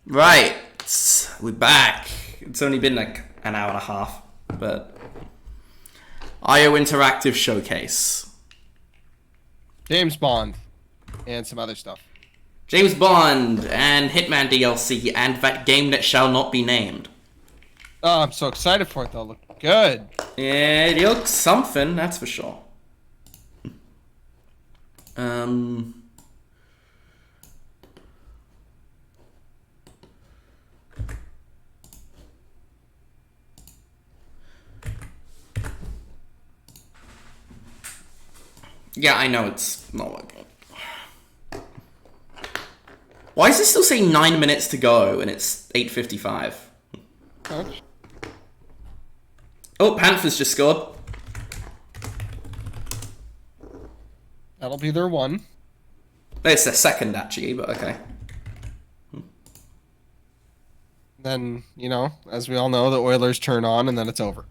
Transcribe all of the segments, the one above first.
Right, we're back. It's only been like an hour and a half, but IO Interactive Showcase. James Bond and some other stuff. James Bond and Hitman DLC and that game that shall not be named. Oh, I'm so excited for it though. Look good. Yeah, it looks something, that's for sure. Yeah, I know it's not working. Why does it still say 9 minutes to go and it's 8:55? Ouch. Oh, Panthers just scored. That'll be their one. It's their second, actually, but okay. Then, you know, as we all know, the Oilers turn on and then it's over.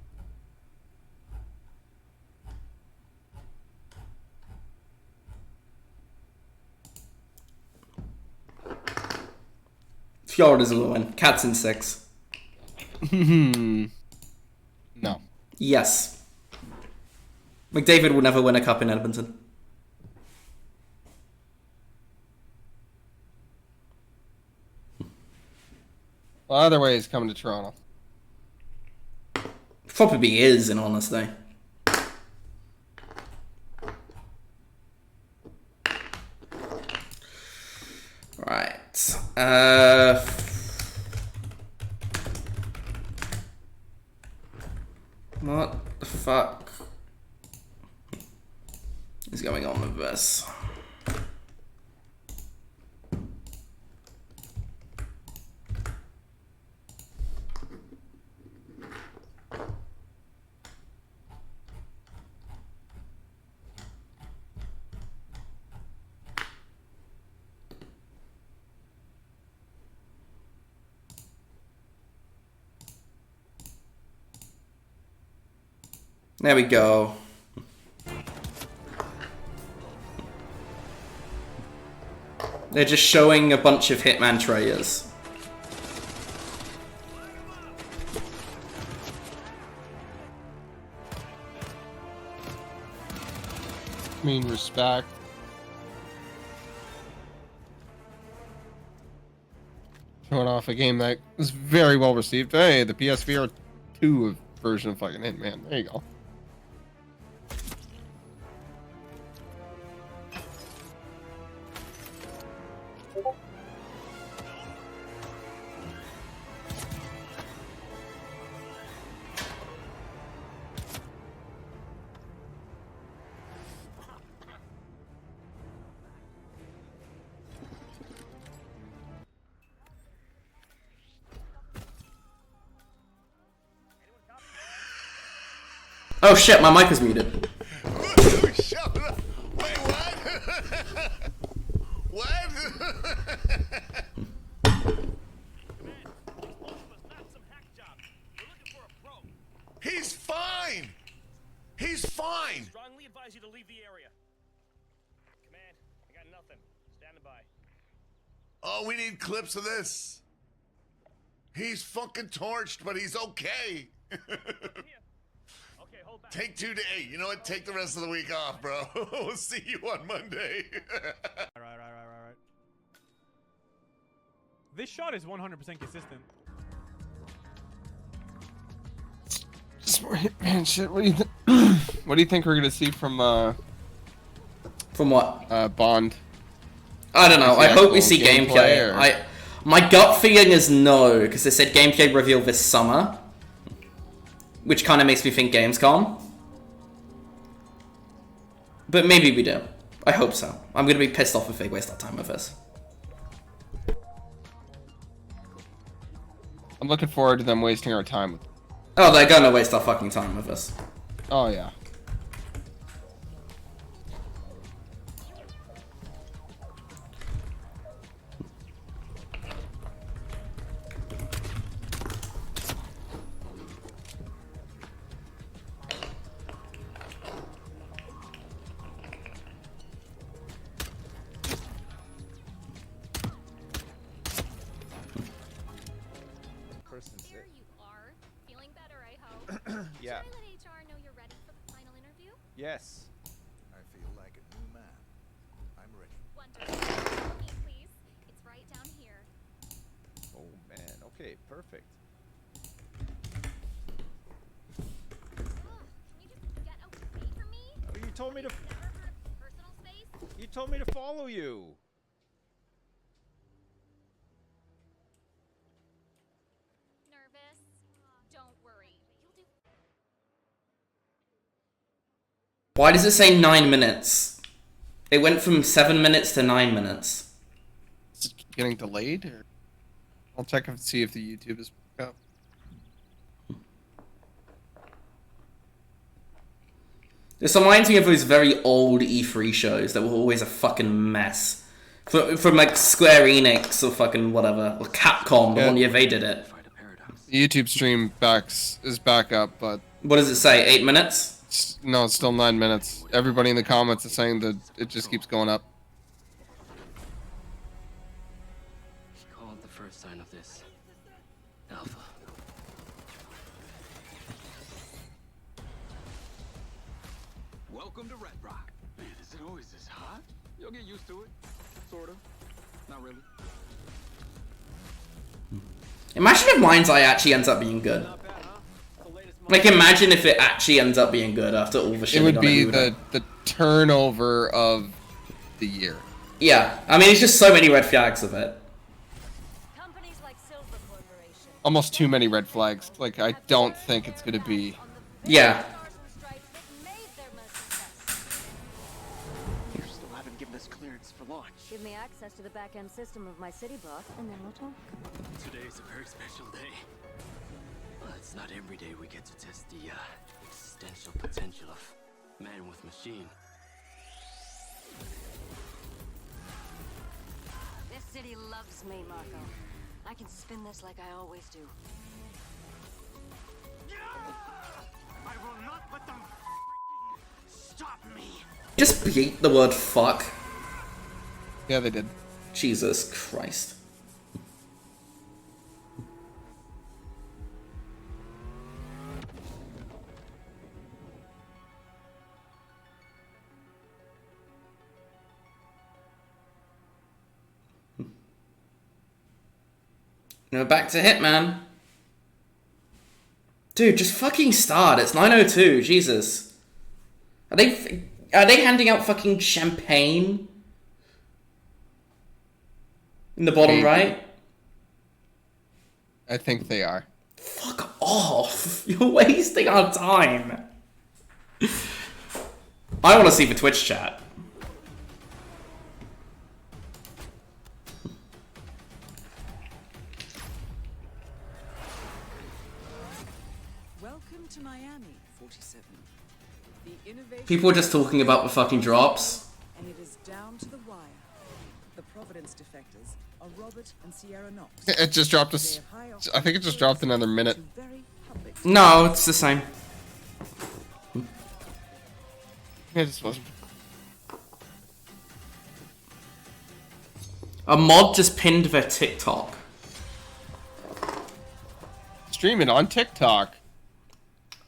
Florida's gonna win. Cats in 6. No. Yes. McDavid will never win a cup in Edmonton. Well, either way, he's coming to Toronto. Probably is, in honesty. Right. What the fuck is going on with this? There we go. They're just showing a bunch of Hitman trailers. I mean, respect. Showing off a game that was very well received. Hey, the PSVR 2 version of fucking Hitman. There you go. Oh shit, my mic is muted. Shut up. Wait, what? What? He's fine. He's fine. Strongly advise you to leave the area. Command, I got nothing. Standing by. Oh, we need clips of this. He's fucking torched, but he's okay. Okay, hold back. Take 2 to 8. You know what? Take the rest of the week off, bro. We'll see you on Monday. Right. This shot is 100% consistent. Just more Hitman shit. What do you What do you think we're gonna see from From what? Bond? I don't know. I hope we see gameplay, gameplay. My gut feeling is no, because they said gameplay reveal this summer, which kind of makes me think Gamescom. But maybe we do. I hope so. I'm gonna be pissed off if they waste our time with this. I'm looking forward to them wasting our time with. Oh, they're gonna waste our fucking time with this. Oh yeah. since There it. you are. Feeling better, I hope. Yeah. Should I let HR know you're ready for the final interview? Yes. I feel like a new man. I'm ready. Wonderful. Booking, please. It's right down here. Oh man. Okay. Perfect. Ugh, can you just get away from me? Oh, you told me to. Never heard of personal space? You told me to follow you. Nervous? Don't worry. You'll do. Why does it say 9 minutes? It went from 7 minutes to 9 minutes. Is it getting delayed? Or... I'll check and see if the YouTube is up. This reminds me of those very old E3 shows that were always a fucking mess. From like Square Enix or fucking whatever. Or Capcom, the Yeah. one year they did it. The YouTube stream is back up, but What does it say? 8 minutes? no, it's still 9 minutes. Everybody in the comments is saying that it just keeps going up. He called the first sign of this. Alpha. Welcome to Red Rock. Man, is it always this hot? You'll get used to it. Sort of. Not really. Imagine if Mind's Eye actually ends up being good. Not bad, huh? The latest Like, imagine if it actually ends up being good after all the shit It they would got be to do. the turnover of the year. Yeah, I mean, it's just so many red flags of it. Companies like Silver Corporation. Almost too many red flags. Like, I don't think it's gonna be. Yeah. Stars and stripes that made their most success. You still haven't given us clearance for launch. Give me access to the back-end system of my city block, and then we'll talk. Today is a very special day. Well, it's not every day we get to test the existential potential of man with machine. This city loves me, Marco. I can spin this like I always do. I will not let them stop me. Just beat the word fuck. Yeah, they did. Jesus Christ. No, back to Hitman. Dude, just fucking start. It's 9:02. Jesus. Are they handing out fucking champagne? In the bottom Maybe. right? I think they are. Fuck off. You're wasting our time. I want to see the Twitch chat. Welcome to Miami, 47. The innovation People are just talking about the fucking drops. and it is down to the wire. The Providence defectors are Robert and Sierra Knox. It just dropped They us. have high I think it just dropped another minute. to very public. No, it's the same. It just wasn't. A mod just pinned their TikTok. Stream it on TikTok.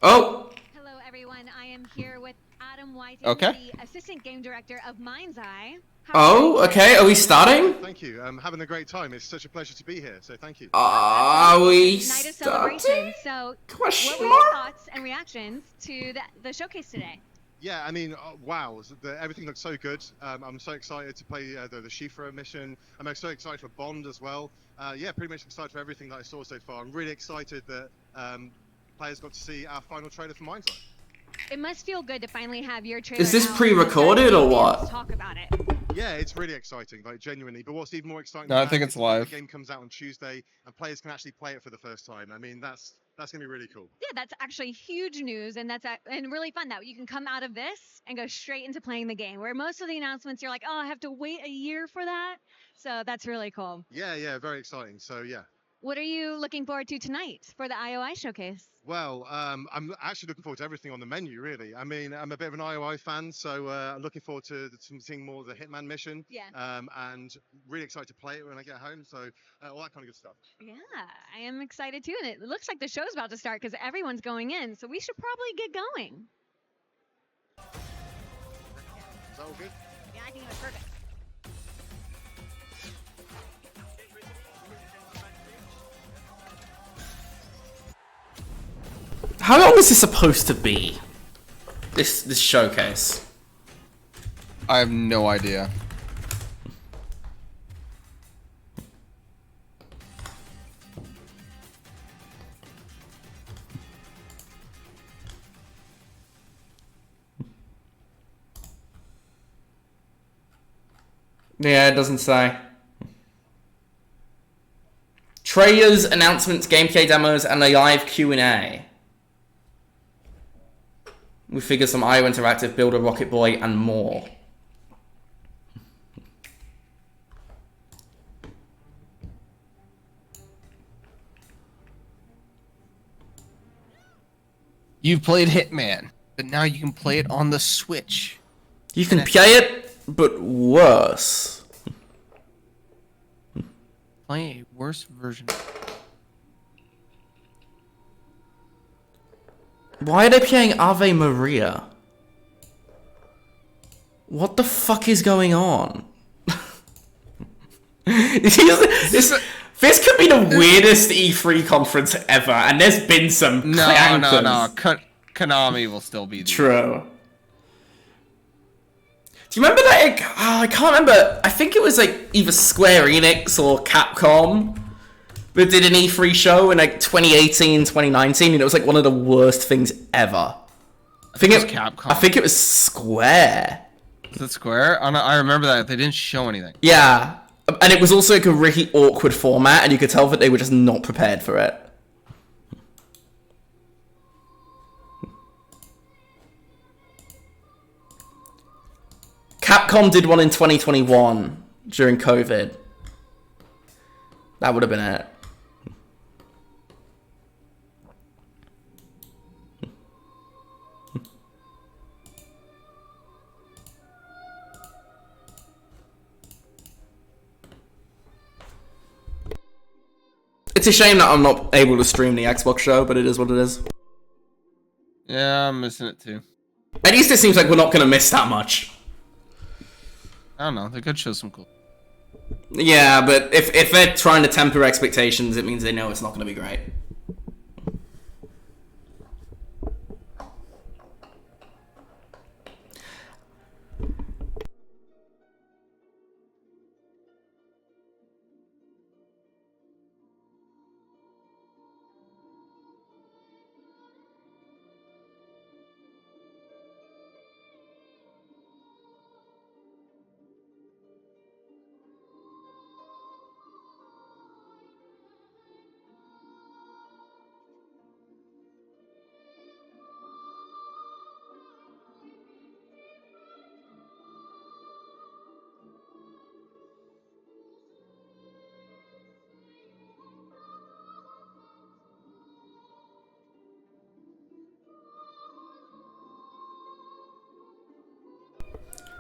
Oh, Hello, everyone. I am here with Adam White, Okay. the assistant game director of Mind's Eye. oh, okay. Are we starting? Thank you. I'm having a great time. It's such a pleasure to be here. So thank you. Are we Night of starting? celebration. So, Question what were your mark? thoughts and reactions to the showcase today? Yeah, I mean, wow, everything looks so good. I'm so excited to play the Shifra mission. I'm so excited for Bond as well. Yeah, pretty much excited for everything that I saw so far. I'm really excited that players got to see our final trailer for Mind's Eye. It must feel good to finally have your trailer. Is this out pre-recorded and or fans what? Talk about it. Yeah, it's really exciting, like genuinely. But what's even more exciting? No, I than think that it's is live. The game comes out on Tuesday, and players can actually play it for the first time. I mean, that's gonna be really cool. Yeah, that's actually huge news, and and really fun that you can come out of this and go straight into playing the game. Where most of the announcements, you're like, oh, I have to wait a year for that. So that's really cool. Yeah, very exciting. So yeah. What are you looking forward to tonight for the IOI showcase? Well, I'm actually looking forward to everything on the menu, really. I mean, I'm a bit of an IOI fan, so I'm looking forward to seeing more of the Hitman mission. Yeah. And really excited to play it when I get home, so all that kind of good stuff. Yeah, I am excited too. And it looks like the show's about to start because everyone's going in, so we should probably get going. Is that all good? Yeah, I think it was perfect. How long is this supposed to be? This showcase? I have no idea. Yeah, it doesn't say. Trailers, announcements, gameplay demos, and a live Q&A. We figure some IO Interactive, Build a Rocket Boy, and more. You've played Hitman, but now you can play it on the Switch. You can play it, but worse. Play a worse version. Why are they playing Ave Maria? What the fuck is going on? this could be the weirdest E3 conference ever, and there's been some No. Konami will still be there. True. Do you remember that? I can't remember. I think it was like either Square Enix or Capcom that did an E3 show in like 2018, 2019, and it was like one of the worst things ever. I think it was Capcom. I think it was Square. Is it Square? I remember that. They didn't show anything. Yeah. And it was also like a really awkward format, and you could tell that they were just not prepared for it. Capcom did one in 2021 during COVID. That would have been it. It's a shame that I'm not able to stream the Xbox show, but it is what it is. Yeah, I'm missing it too. At least it seems like we're not going to miss that much. I don't know. They could show some cool. Yeah, but if they're trying to temper expectations, it means they know it's not going to be great.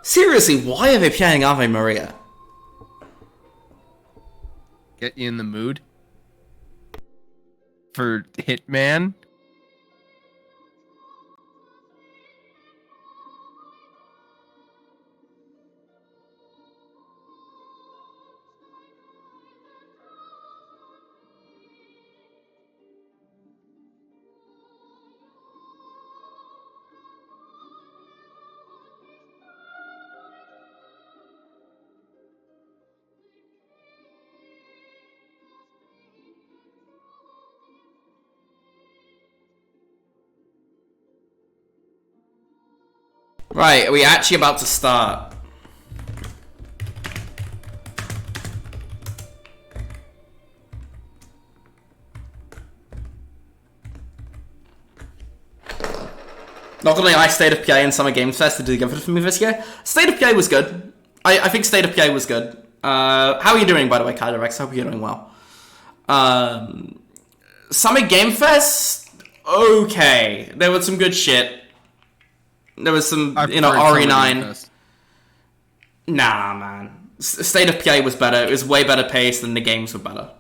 Seriously, why are they playing Ave Maria? Get you in the mood for Hitman. Right, are we actually about to start? Not gonna lie, State of Play and Summer Games Fest did good for me this year. State of Play was good. I think State of Play was good. How are you doing, by the way, Kyler Rex? I hope you're doing well. Summer Game Fest, okay. There was some good shit. There was some, RE9. Nah, man. State of Play was better. It was way better paced, and the games were better.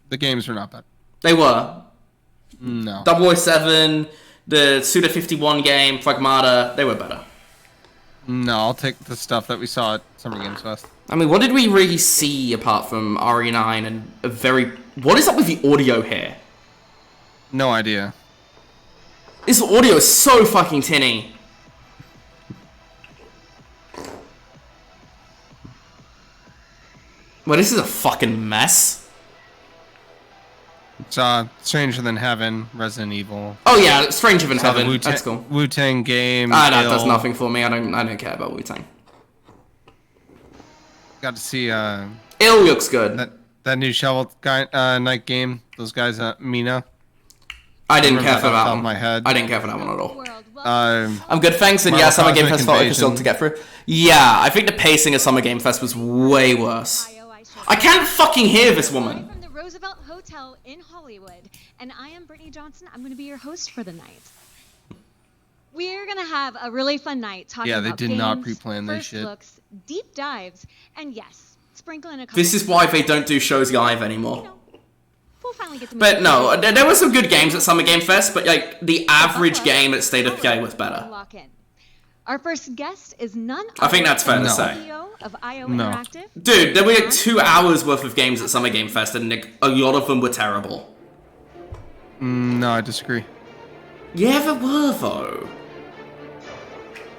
The games were not bad. They were. No. 007, the Suda 51 game, Pragmata, they were better. No, I'll take the stuff that we saw at Summer Games Fest. I mean, what did we really see apart from RE9 and a very... What is up with the audio here? No idea. This audio is so fucking tinny. Well, this is a fucking mess. It's Stranger Than Heaven, Resident Evil. Oh yeah, Stranger Than Heaven. That's cool. Wu-Tang game. That does nothing for me. I don't care about Wu-Tang. Got to see Ill looks good. That new Shovel Knight game. Those guys Mina. I didn't care for that one. My head. I didn't care for that one at all. I'm good, thanks, and yeah, Summer Game Fest felt like a slog to get through. Yeah, I think the pacing of Summer Game Fest was way worse. I can't fucking hear this woman. From the Roosevelt Hotel in Hollywood, and I am Brittany Johnson. I'm going to be your host for the night. We're going to have a really fun night talking about they did games, not pre-plan this first shit. looks, deep dives, and yes, sprinkle in a couple. This is why they don't do shows live anymore. We'll finally get to But no, there were some good games at Summer Game Fest, but like the average game at State of Play was better. Lock in. Our first guest is none I think that's fair to say. CEO of IOI Interactive. Dude, there were like 2 hours worth of games at Summer Game Fest, and like, a lot of them were terrible. No, I disagree. Yeah, there were though.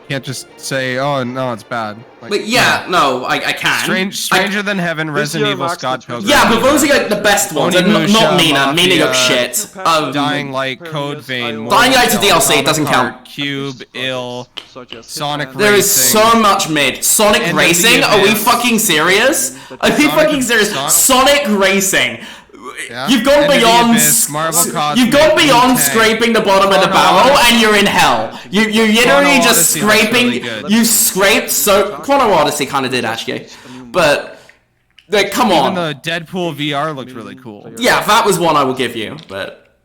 Can't just say, oh no, it's bad. Like, yeah, no, I can. Stranger Than Heaven, Resident Evil, Scott Pilgrim. Yeah, but those are like the best ones, and not Mina. Mina looks shit. Dying Light, Code Vein. Dying Light's a DLC, it doesn't count. Cube, Ill, Sonic Racing. There is so much mid. Sonic Racing? Are we fucking serious? Are we fucking serious? Sonic Racing. Yeah. You've gone beyond. You've gone beyond scraping the bottom of the barrel, and you're in hell. You're literally just scraping. You scraped so. Chrono Odyssey kind of did actually, but like, come on. Even the Deadpool VR looked really cool. Yeah, that was one I will give you, but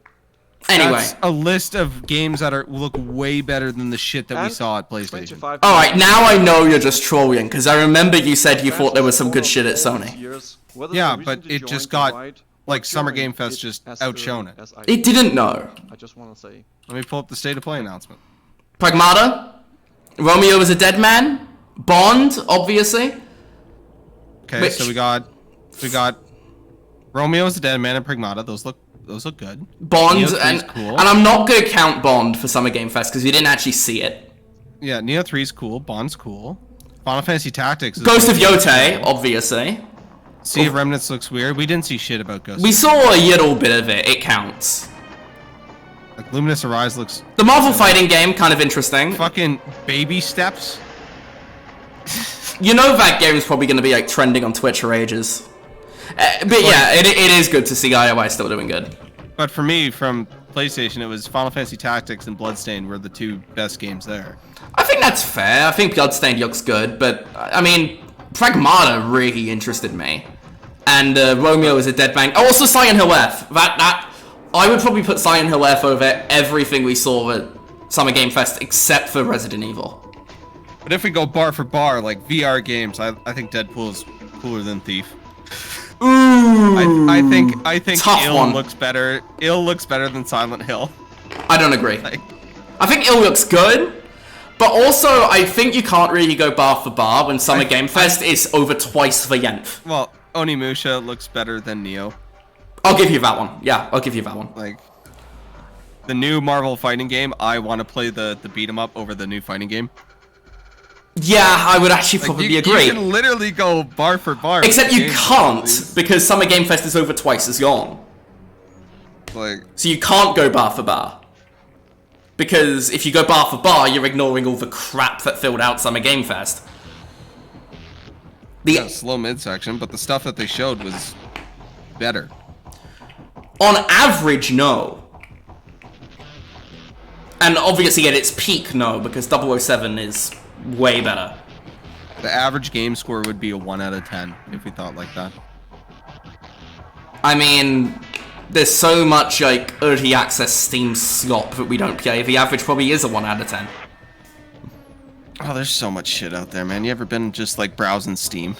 anyway. That's a list of games that look way better than the shit that we saw at PlayStation. Alright, now I know you're just trolling, because I remember you said you thought there was some good shit at Sony. Yeah, but it just got, like, Summer Game Fest just outshone it. It didn't know. I just want to say. Let me pull up the State of Play announcement. Pragmata? Romeo is a dead man? Bond, obviously. Okay, so we got Romeo is a dead man and Pragmata. Those look good. Bond, and I'm not gonna count Bond for Summer Game Fest because we didn't actually see it. Yeah, Neo 3's cool. Bond's cool. Final Fantasy Tactics is Ghost of Yote, obviously. Sea of Remnants looks weird. We didn't see shit about Ghost. We saw a little bit of it. It counts. Like Luminous Arise looks. The Marvel fighting game, kind of interesting. Fucking Baby Steps. You know that game is probably going to be like trending on Twitch for ages. But yeah, it is good to see IOI still doing good. But for me, from PlayStation, it was Final Fantasy Tactics and Bloodstained were the two best games there. I think that's fair. I think Bloodstained looks good, but I mean, Pragmata really interested me. And Romeo is a dead man. Oh, also Silent Hill F. That I would probably put Silent Hill F over everything we saw at Summer Game Fest except for Resident Evil. But if we go bar for bar, like VR games, I think Deadpool's cooler than Thief. Ooh, I think tough Ill one. looks better. Ill looks better than Silent Hill. I don't agree. Like, I think Ill looks good, but also I think you can't really go bar for bar when Summer Game Fest is over twice the length. Well, Onimusha looks better than Neo. I'll give you that one. Yeah, I'll give you that one. Like, the new Marvel fighting game, I want to play the beat 'em up over the new fighting game. Yeah, I would actually probably agree. You can literally go bar for bar. Except you can't, because Summer Game Fest is over twice as long. Like, so you can't go bar for bar. Because if you go bar for bar, you're ignoring all the crap that filled out Summer Game Fest. The slow midsection, but the stuff that they showed was better. On average, no. And obviously at its peak, no, because 007 is way better. The average game score would be a 1 out of 10 if we thought like that. I mean, there's so much like early access Steam slop that we don't play. The average probably is a 1 out of 10. Oh, there's so much shit out there, man. You ever been just like browsing Steam?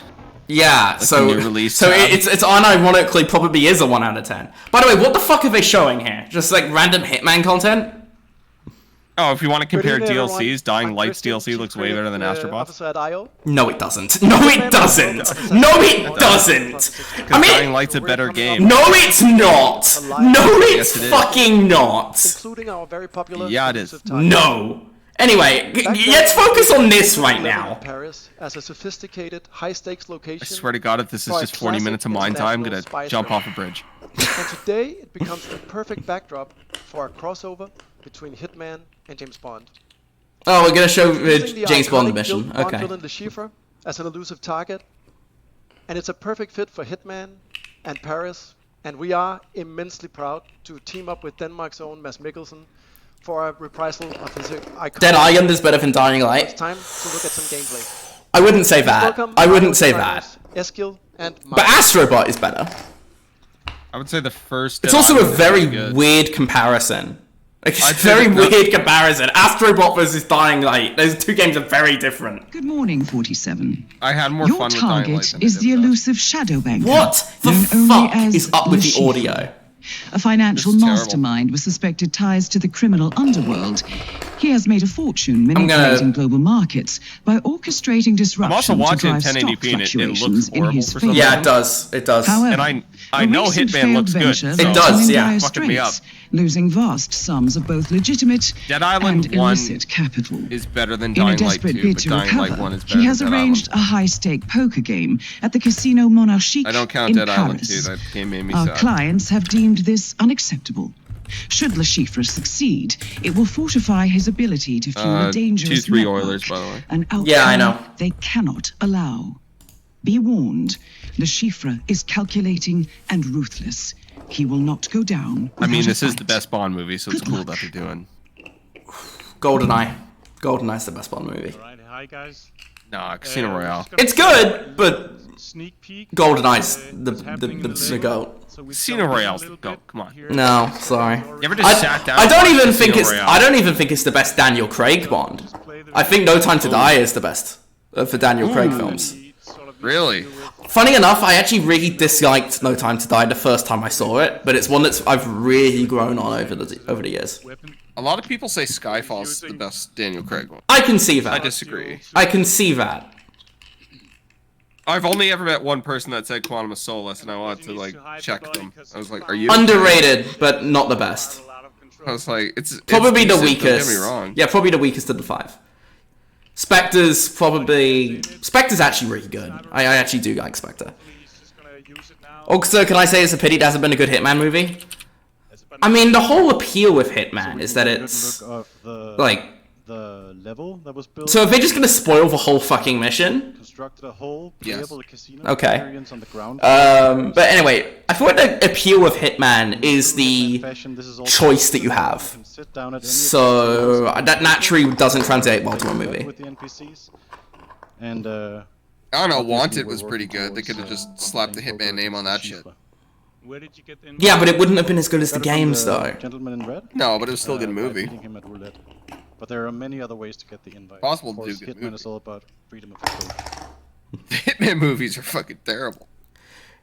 Yeah, Like so the new release so tab? it's unironically probably is a 1 out of 10. By the way, what the fuck are they showing here? Just like random Hitman content? Oh, if you want to compare Good evening, everyone. DLCs, Dying I'm Lights Christian, DLC Chief looks way Creative, better than Astrobot. Officer at IO. No, it doesn't. No, it doesn't. No, it doesn't. I mean, Dying Light's a better game. no, it's not. No, Yes, it's it is. fucking not. Including our very popular Yeah, it is. exclusive target. No. Anyway, let's focus on this right now. Paris as a sophisticated, high-stakes I location. swear to God, if this is for a just 40 classic minutes of mine time, I'm gonna international spy jump thriller. off a bridge. And today, it becomes the perfect backdrop for a crossover between Hitman and James Bond. Oh, we're gonna show Using the James Bond iconic mission. Bond Okay. villain Le Chiffre as an elusive target, and it's a perfect fit for Hitman and Paris. And we are immensely proud to team up with Denmark's own Mads Mikkelsen for a reprisal of his iconic. Dead Island is better than Dying It's Light. time to look at some gameplay. I wouldn't say that. Welcome, I wouldn't say designers that. Eskil and But Mike. Astrobot is better. I would say the first. It's Dead also a Island is very pretty good. weird comparison. Like, it's I'd a say very that- weird comparison. Astrobot versus Dying Light. Those two games are very different. Good morning, 47. I had more Your fun with Dying Light target than I is did the with that. elusive shadow banker. What the known only fuck as is up with Le the Chiffre. audio? A financial This is terrible. mastermind with suspected ties to the criminal underworld. He has made a fortune gonna- manipulating global markets by orchestrating disruption also watching to drive 1080p stock and it looks fluctuations in horrible his for some favor. Yeah, it does. It does. However, And I the know recent Hitman failed looks good. venture so It does, left him in yeah. dire Fucking me up. straits, losing vast sums of both legitimate Dead Island and 1 illicit capital. is better than In a Dying Light desperate 2, bid but to Dying Light recover, 1 is better he has than Dead arranged Island. a high-stake poker game at the Casino Monarchique I don't count in Dead Paris. Island 2. That game made me Our sad. clients have deemed this unacceptable. Should Le Chiffre succeed, it will fortify his ability to fuel a dangerous 2-3 network, Oilers, by the way. an outcome Yeah, I know. they cannot allow. Be warned, Le Chiffre is calculating and ruthless. He will not go down. I mean, without a this is fight. the best Bond movie, so it's Good cool luck. that they're doing. GoldenEye. GoldenEye's the best Bond movie. Alright, hi guys. Nah, Casino Royale. It's good, but Sneak peek. GoldenEye's the It's happening in the the goat. So we Casino jumped in a Royale's little the goat, bit come on. here. No, sorry. You ever just sat down I and don't watched even think Casino it's. Royale? I don't even think it's the best Daniel Craig Bond. I think No Time to Die is the best of the Daniel Craig films. Really? Funny enough, I actually really disliked No Time to Die the first time I saw it, but it's one that's I've really grown on over the years. A lot of people say Skyfall's the best Daniel Craig one. I can see that. I disagree. I can see that. I've only ever met one person that said Quantum of Solace, and I wanted to like check them. I was like, "Are you Underrated, but not the best. I was like, "It's Probably the decent, weakest. Don't get me wrong. Yeah, probably the weakest of the 5. Spectre's probably. Spectre's actually really good. I actually do like Spectre. Also, can I say it's a pity it hasn't been a good Hitman movie? I mean, the whole appeal with Hitman is that it's like. The level that was built. So if they're just gonna spoil the whole fucking mission? Constructed a whole Yes. playable casino Okay. experience on the ground. But anyway, I thought the appeal of Hitman is the choice that you have. Sit down at any So that naturally doesn't translate well to a movie. with the NPCs. And I don't know. Wanted was pretty good. They could have just slapped the Hitman name on that shit. Where did you get the Yeah, but it wouldn't have been as good as the Got it from games, the though. Gentleman in Red. No, but it was still a good by movie. beating him at roulette. But there are many other ways to get the invite. Possible Of to course, do a good Hitman movie. is all about freedom of approach. The Hitman movies are fucking terrible.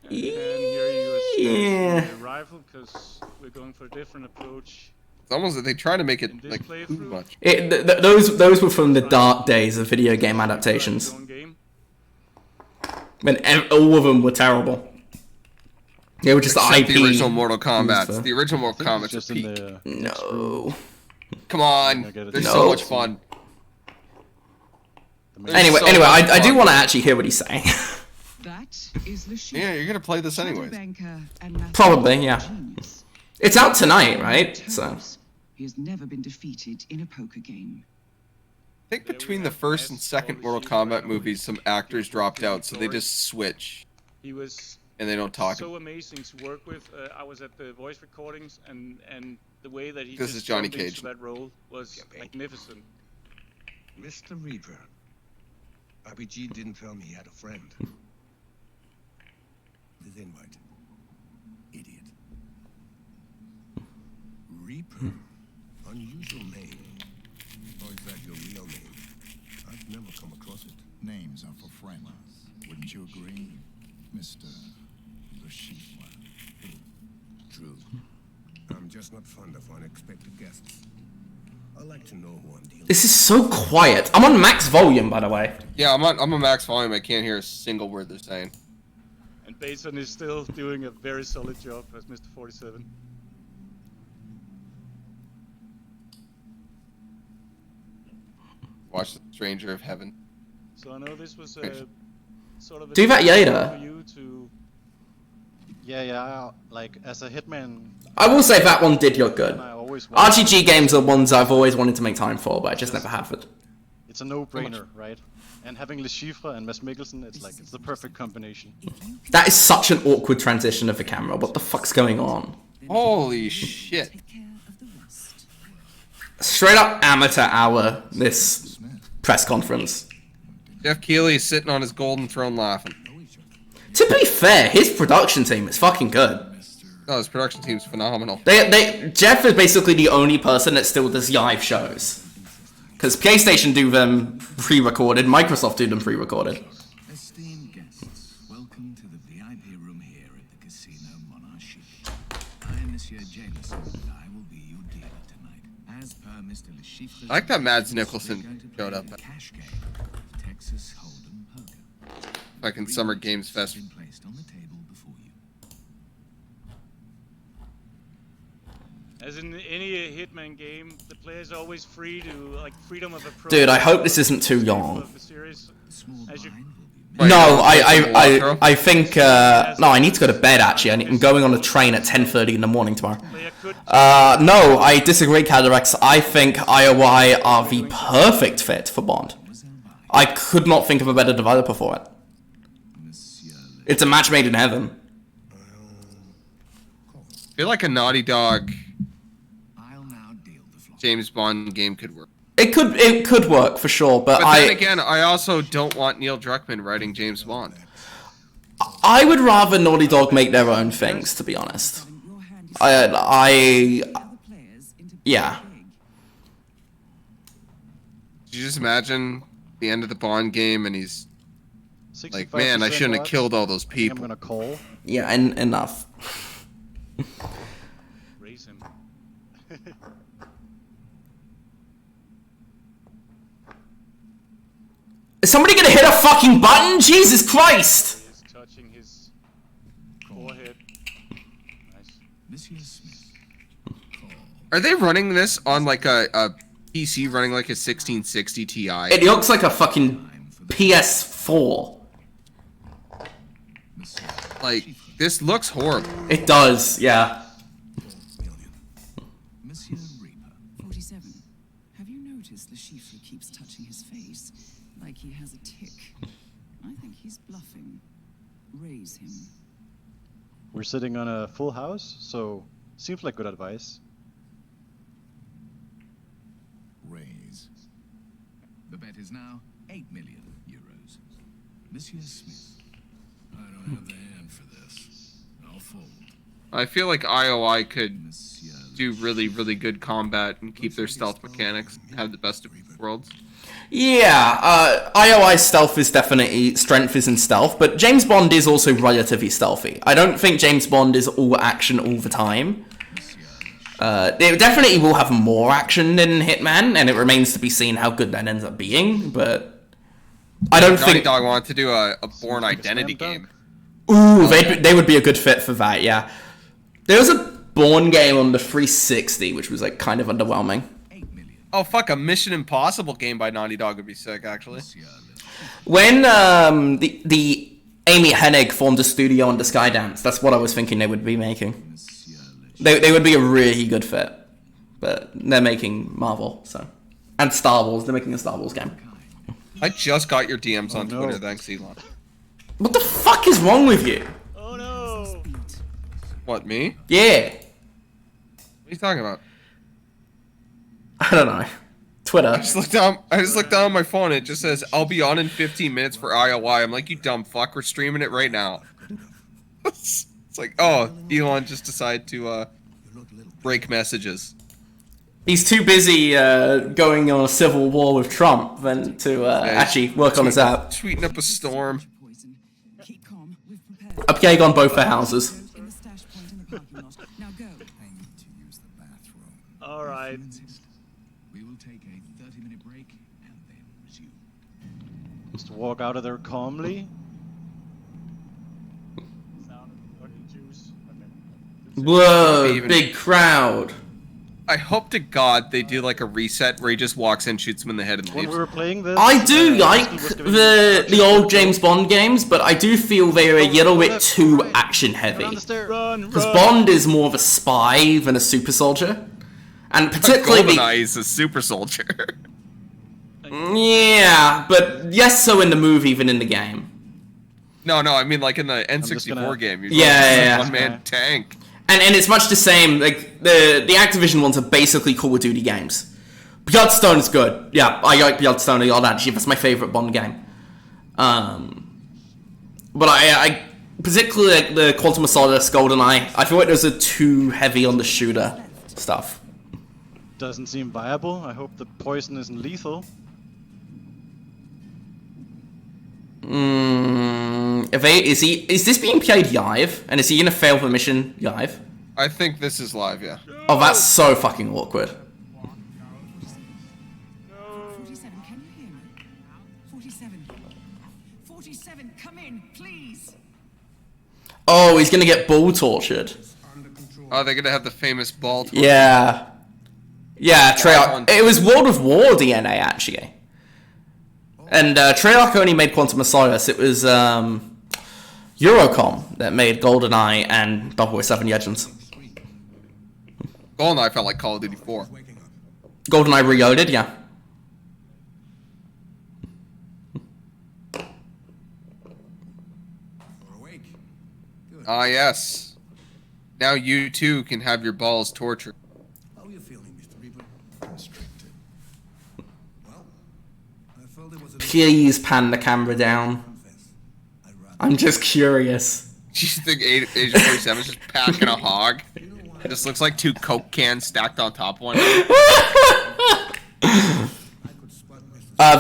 And here you Yeah. the rifle because we're going for a different approach. It's almost like they try to make it like too much. Those were from the dark days of video game adaptations. When all of them were terrible. They were just Except IP. the original Mortal used Kombat. for- The original Mortal Kombat's Just are in peak. the No. Come on, get it. they're No. so much fun. They're Anyway, so anyway, much I do fun. want to actually hear what he's saying. That is Le Chiffre. Yeah, you're gonna play this anyways. Banker and mathematician Probably, yeah. genius. It's out tonight, right? So. He has never been defeated in a poker game. I think between the first and second Mortal Kombat movies, some actors dropped out, so they just switch He was and they don't talk. so amazing to work with. I was at the voice recordings, and the way that he This just is Johnny jumped into Cage. that role was magnificent. Mr. Reaver, RPG didn't tell me he had a friend. His invite. Reaper. Unusual name. Or is that your real name? I've never come across it. Names are for friends. Wouldn't you agree, Mr. Lashifwa? True. I'm just not fond of unexpected guests. I like to know who I'm dealing with. This is so quiet. I'm on max volume, by the way. Yeah, I'm on max volume. I can't hear a single word they're saying. And Bateson is still doing a very solid job as Mr. 47. Watch the Stranger of Heaven. So I know this was sort of a Do that later. for you to. Yeah, like as a hitman. I will say that one did look good. I always wanted RGG games are ones I've always wanted to make time for, but I just never have it. It's a no-brainer, right? And having Le Chiffre and Mads Mikkelsen, it's the perfect combination. That is such an awkward transition of the camera. What the fuck's going on? Holy shit. Straight up amateur hour, this press conference. Jeff Keighley is sitting on his golden throne laughing. To be fair, his production team is fucking good. Oh, his production team's phenomenal. Jeff is basically the only person that still does live shows. Because PlayStation do them pre-recorded, Microsoft do them pre-recorded. Esteemed guests, welcome to the VIP room here at the Casino Monarchie. I am Monsieur Jameson, and I will be your dealer tonight. As per Mr. Lashifre's I like that Mads Mikkelsen showed up. cash game, Texas Hold'em Poker. Fucking Summer Games Fest. Been placed on the table before you. As in any Hitman game, the player's always free to, like, freedom of approach. Dude, I hope this isn't too long. Of the series. As you, No, I think, no, I need to go to bed, actually. I'm going on a train at 10:30 in the morning tomorrow. No, I disagree, Cadarex. I think IOI are the perfect fit for Bond. I could not think of a better developer for it. It's a match made in heaven. I feel like a Naughty Dog James Bond game could work. It could work for sure, but then again, I also don't want Neil Druckmann writing James Bond. I would rather Naughty Dog make their own things, to be honest. Yeah. Did you just imagine the end of the Bond game and he's like, man, I shouldn't have killed all those people. I'm gonna call. Yeah, enough. raise him. Is somebody gonna hit a fucking button? Jesus Christ! He's touching his forehead. Nice. Are they running this on like a PC running like a 1660 Ti? It looks like a fucking PS4. Like, this looks horrible. It does, yeah. Monsieur Reaper. 47. Have you noticed Le Chiffre keeps touching his face like he has a tick? I think he's bluffing. Raise him. We're sitting on a full house, so seems like good advice. Raise. The bet is now 8 million euros. Monsieur Smith. I don't have the hand for this. I'll fold. I feel like IOI could do really, really good combat and keep their stealth mechanics, have the best of worlds. Yeah, IOI's stealth is definitely, strength is in stealth, but James Bond is also relatively stealthy. I don't think James Bond is all action all the time. It definitely will have more action than Hitman, and it remains to be seen how good that ends up being, but I don't Naughty think... Dog wanted to do a Bourne Identity game. Ooh, they would be a good fit for that, yeah. There was a Bourne game on the 360, which was like kind of underwhelming. Oh fuck, a Mission Impossible game by Naughty Dog would be sick, actually. When the Amy Hennig formed a studio under Skydance, that's what I was thinking they would be making. They would be a really good fit, but they're making Marvel, so, and Star Wars. They're making a Star Wars game. I just got your DMs on Twitter, thanks Elon. What the fuck is wrong with you? Oh no! What, me? Yeah. What are you talking about? I don't know. Twitter. I just looked down on my phone. It just says, "I'll be on in 15 minutes for IOI." I'm like, you dumb fuck. We're streaming it right now. It's like, oh, Elon just decided to break messages. He's too busy going on a civil war with Trump than to actually work on his app. Tweeting up a storm. Upgade on both their houses. All right. We will take a 30-minute break and then resume. Just walk out of there calmly. Whoa, big crowd. I hope to God they do like a reset where he just walks in, shoots him in the head, and When leaves. we were playing this, I do like the old James Bond games, but I do feel they're a little bit too action heavy. Because Bond is more of a spy than a super soldier, and particularly GoldenEye is a super soldier. Yeah, but less so in the movie than in the game. No, I mean like in the N64 game. You're Yeah. one-man tank. And it's much the same. Like the Activision ones are basically Call of Duty games. Bloodstone's good. Yeah, I like Bloodstone a lot. Actually, that's my favorite Bond game. But I particularly like the Quantum of Solace, GoldenEye. I feel like those are too heavy on the shooter stuff. doesn't seem viable. I hope the poison isn't lethal. Is this being played live? And is he gonna fail the mission live? I think this is live, yeah. Oh, that's so fucking awkward. 47, can you hear me? 47. 47, come in, please. Oh, he's gonna get ball tortured. Oh, they're gonna have the famous ball torture. Yeah. Yeah, Treyarch. It was World of War DNA, actually. And Treyarch only made Quantum of Solace. It was Eurocom that made GoldenEye and 007 Legends. GoldenEye felt like Call of Duty 4. GoldenEye Reloaded, yeah. Ah, yes. Now you too can have your balls tortured. How are you feeling, Mr. Reaper? Constricted. Well, I felt it was a Please pan the camera down. I'm just curious. Do you think Agent 47 is just packing a hog? It just looks like two Coke cans stacked on top of one another.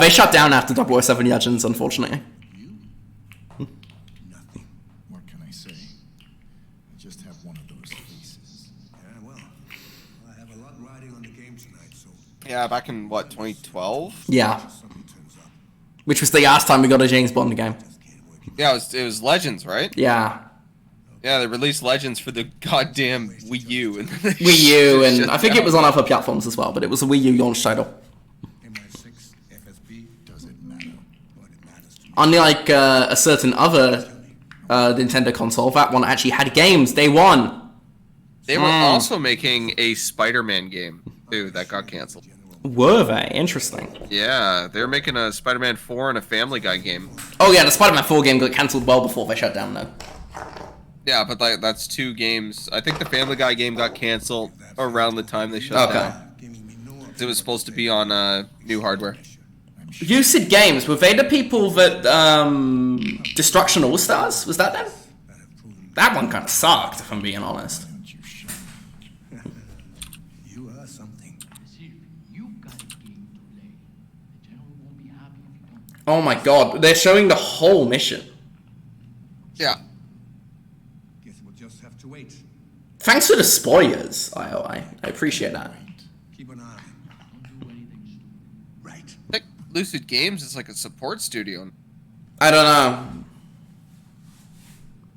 They shut down after 007 Legends, unfortunately. What can I say? I just have one of those faces. Yeah, well, I have a lot riding on the game tonight, so Yeah, back in what, 2012? Yeah. Which was the last time we got a James Bond game. Yeah, it was Legends, right? Yeah. Yeah, they released Legends for the goddamn Wii U. And Wii U, and I think it was on other platforms as well, but it was a Wii U launch title. Unlike a certain other Nintendo console, that one actually had games. Day one. They were also making a Spider-Man game, too, that got canceled. Were they? Interesting. Yeah, they were making a Spider-Man 4 and a Family Guy game. Oh yeah, the Spider-Man 4 game got cancelled well before they shut down, though. Yeah, but that's two games. I think the Family Guy game got canceled around the time they shut down. It was supposed to be on new hardware. Lucid Games, were they the people that Destruction All Stars? Was that them? That one kind of sucked, if I'm being honest. you are something. Oh my god, they're showing the whole mission. Yeah. Guess we'll just have to wait. Thanks for the spoilers, IOI. I appreciate that. Keep an eye. Right. I think Lucid Games is like a support studio. I don't know.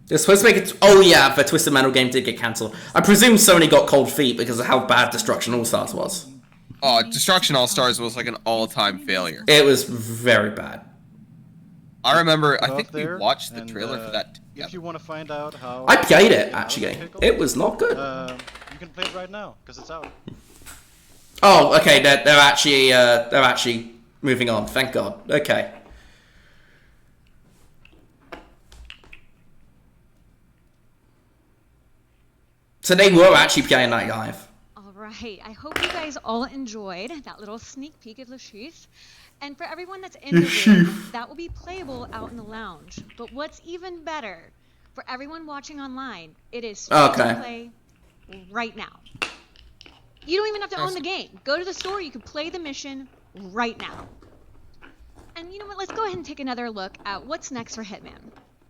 They're supposed to make it. Oh yeah, the Twisted Metal game did get cancelled. I presume Sony got cold feet because of how bad Destruction All Stars was. Oh, Destruction All Stars was like an all-time failure. It was very bad. I remember. I Go think up we there, watched the and, trailer for that. If you want to find out how I played it actually. It was not good. you can play it right now because it's out. Oh, okay. They're actually moving on. Thank God. Okay. So they were actually playing that live. All right. I hope you guys all enjoyed that little sneak peek of Le Chiffre. And for everyone that's in the room, that will be playable out in the lounge. But what's even better, for everyone watching online, it is free to play right now. You don't even have to own the game. Go to the store, you can play the mission right now. And you know what, let's go ahead and take another look at what's next for Hitman.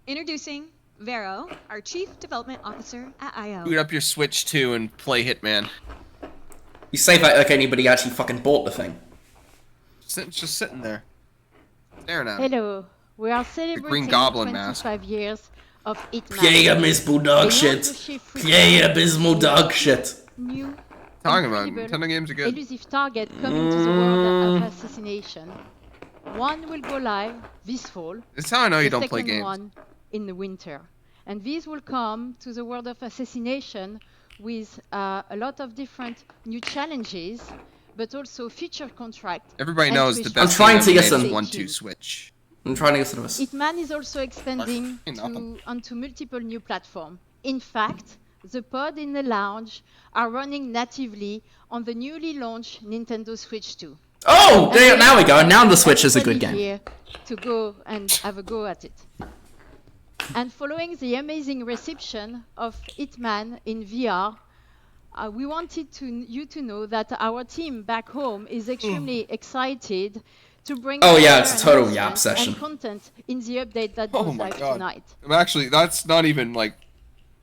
Introducing Vero, our Chief Development Officer at IO. Boot up your Switch 2 and play Hitman. You say that like anybody actually fucking bought the thing. Just sitting there. Staring at it. Hello, we are celebrating Green Goblin mask. 25 years of Hitman. Play abysmal dog shit. Play abysmal dog shit. New, Talking about Nintendo games are good. elusive target coming to the world of assassination. One will go live this fall. This is how I know you don't play The games. second one in the winter. And these will come to the world of assassination with a lot of different new challenges, but also feature contract. Everybody and knows the special best trying to game get ever some- is 1-2 Switch. I'm trying to get some of this. Hitman is also expanding Nothing. onto multiple new platforms. In fact, the pod in the lounge are running natively on the newly launched Nintendo Switch 2. Oh, And there, now we go. Now the Switch is a everybody good game. here to go and have a go at it. And following the amazing reception of Hitman in VR, we wanted you to know that our team back home is extremely excited to bring Oh, yeah, further it's a total yap enhancements session. and content in the update that Oh goes my live god. tonight. Actually, that's not even like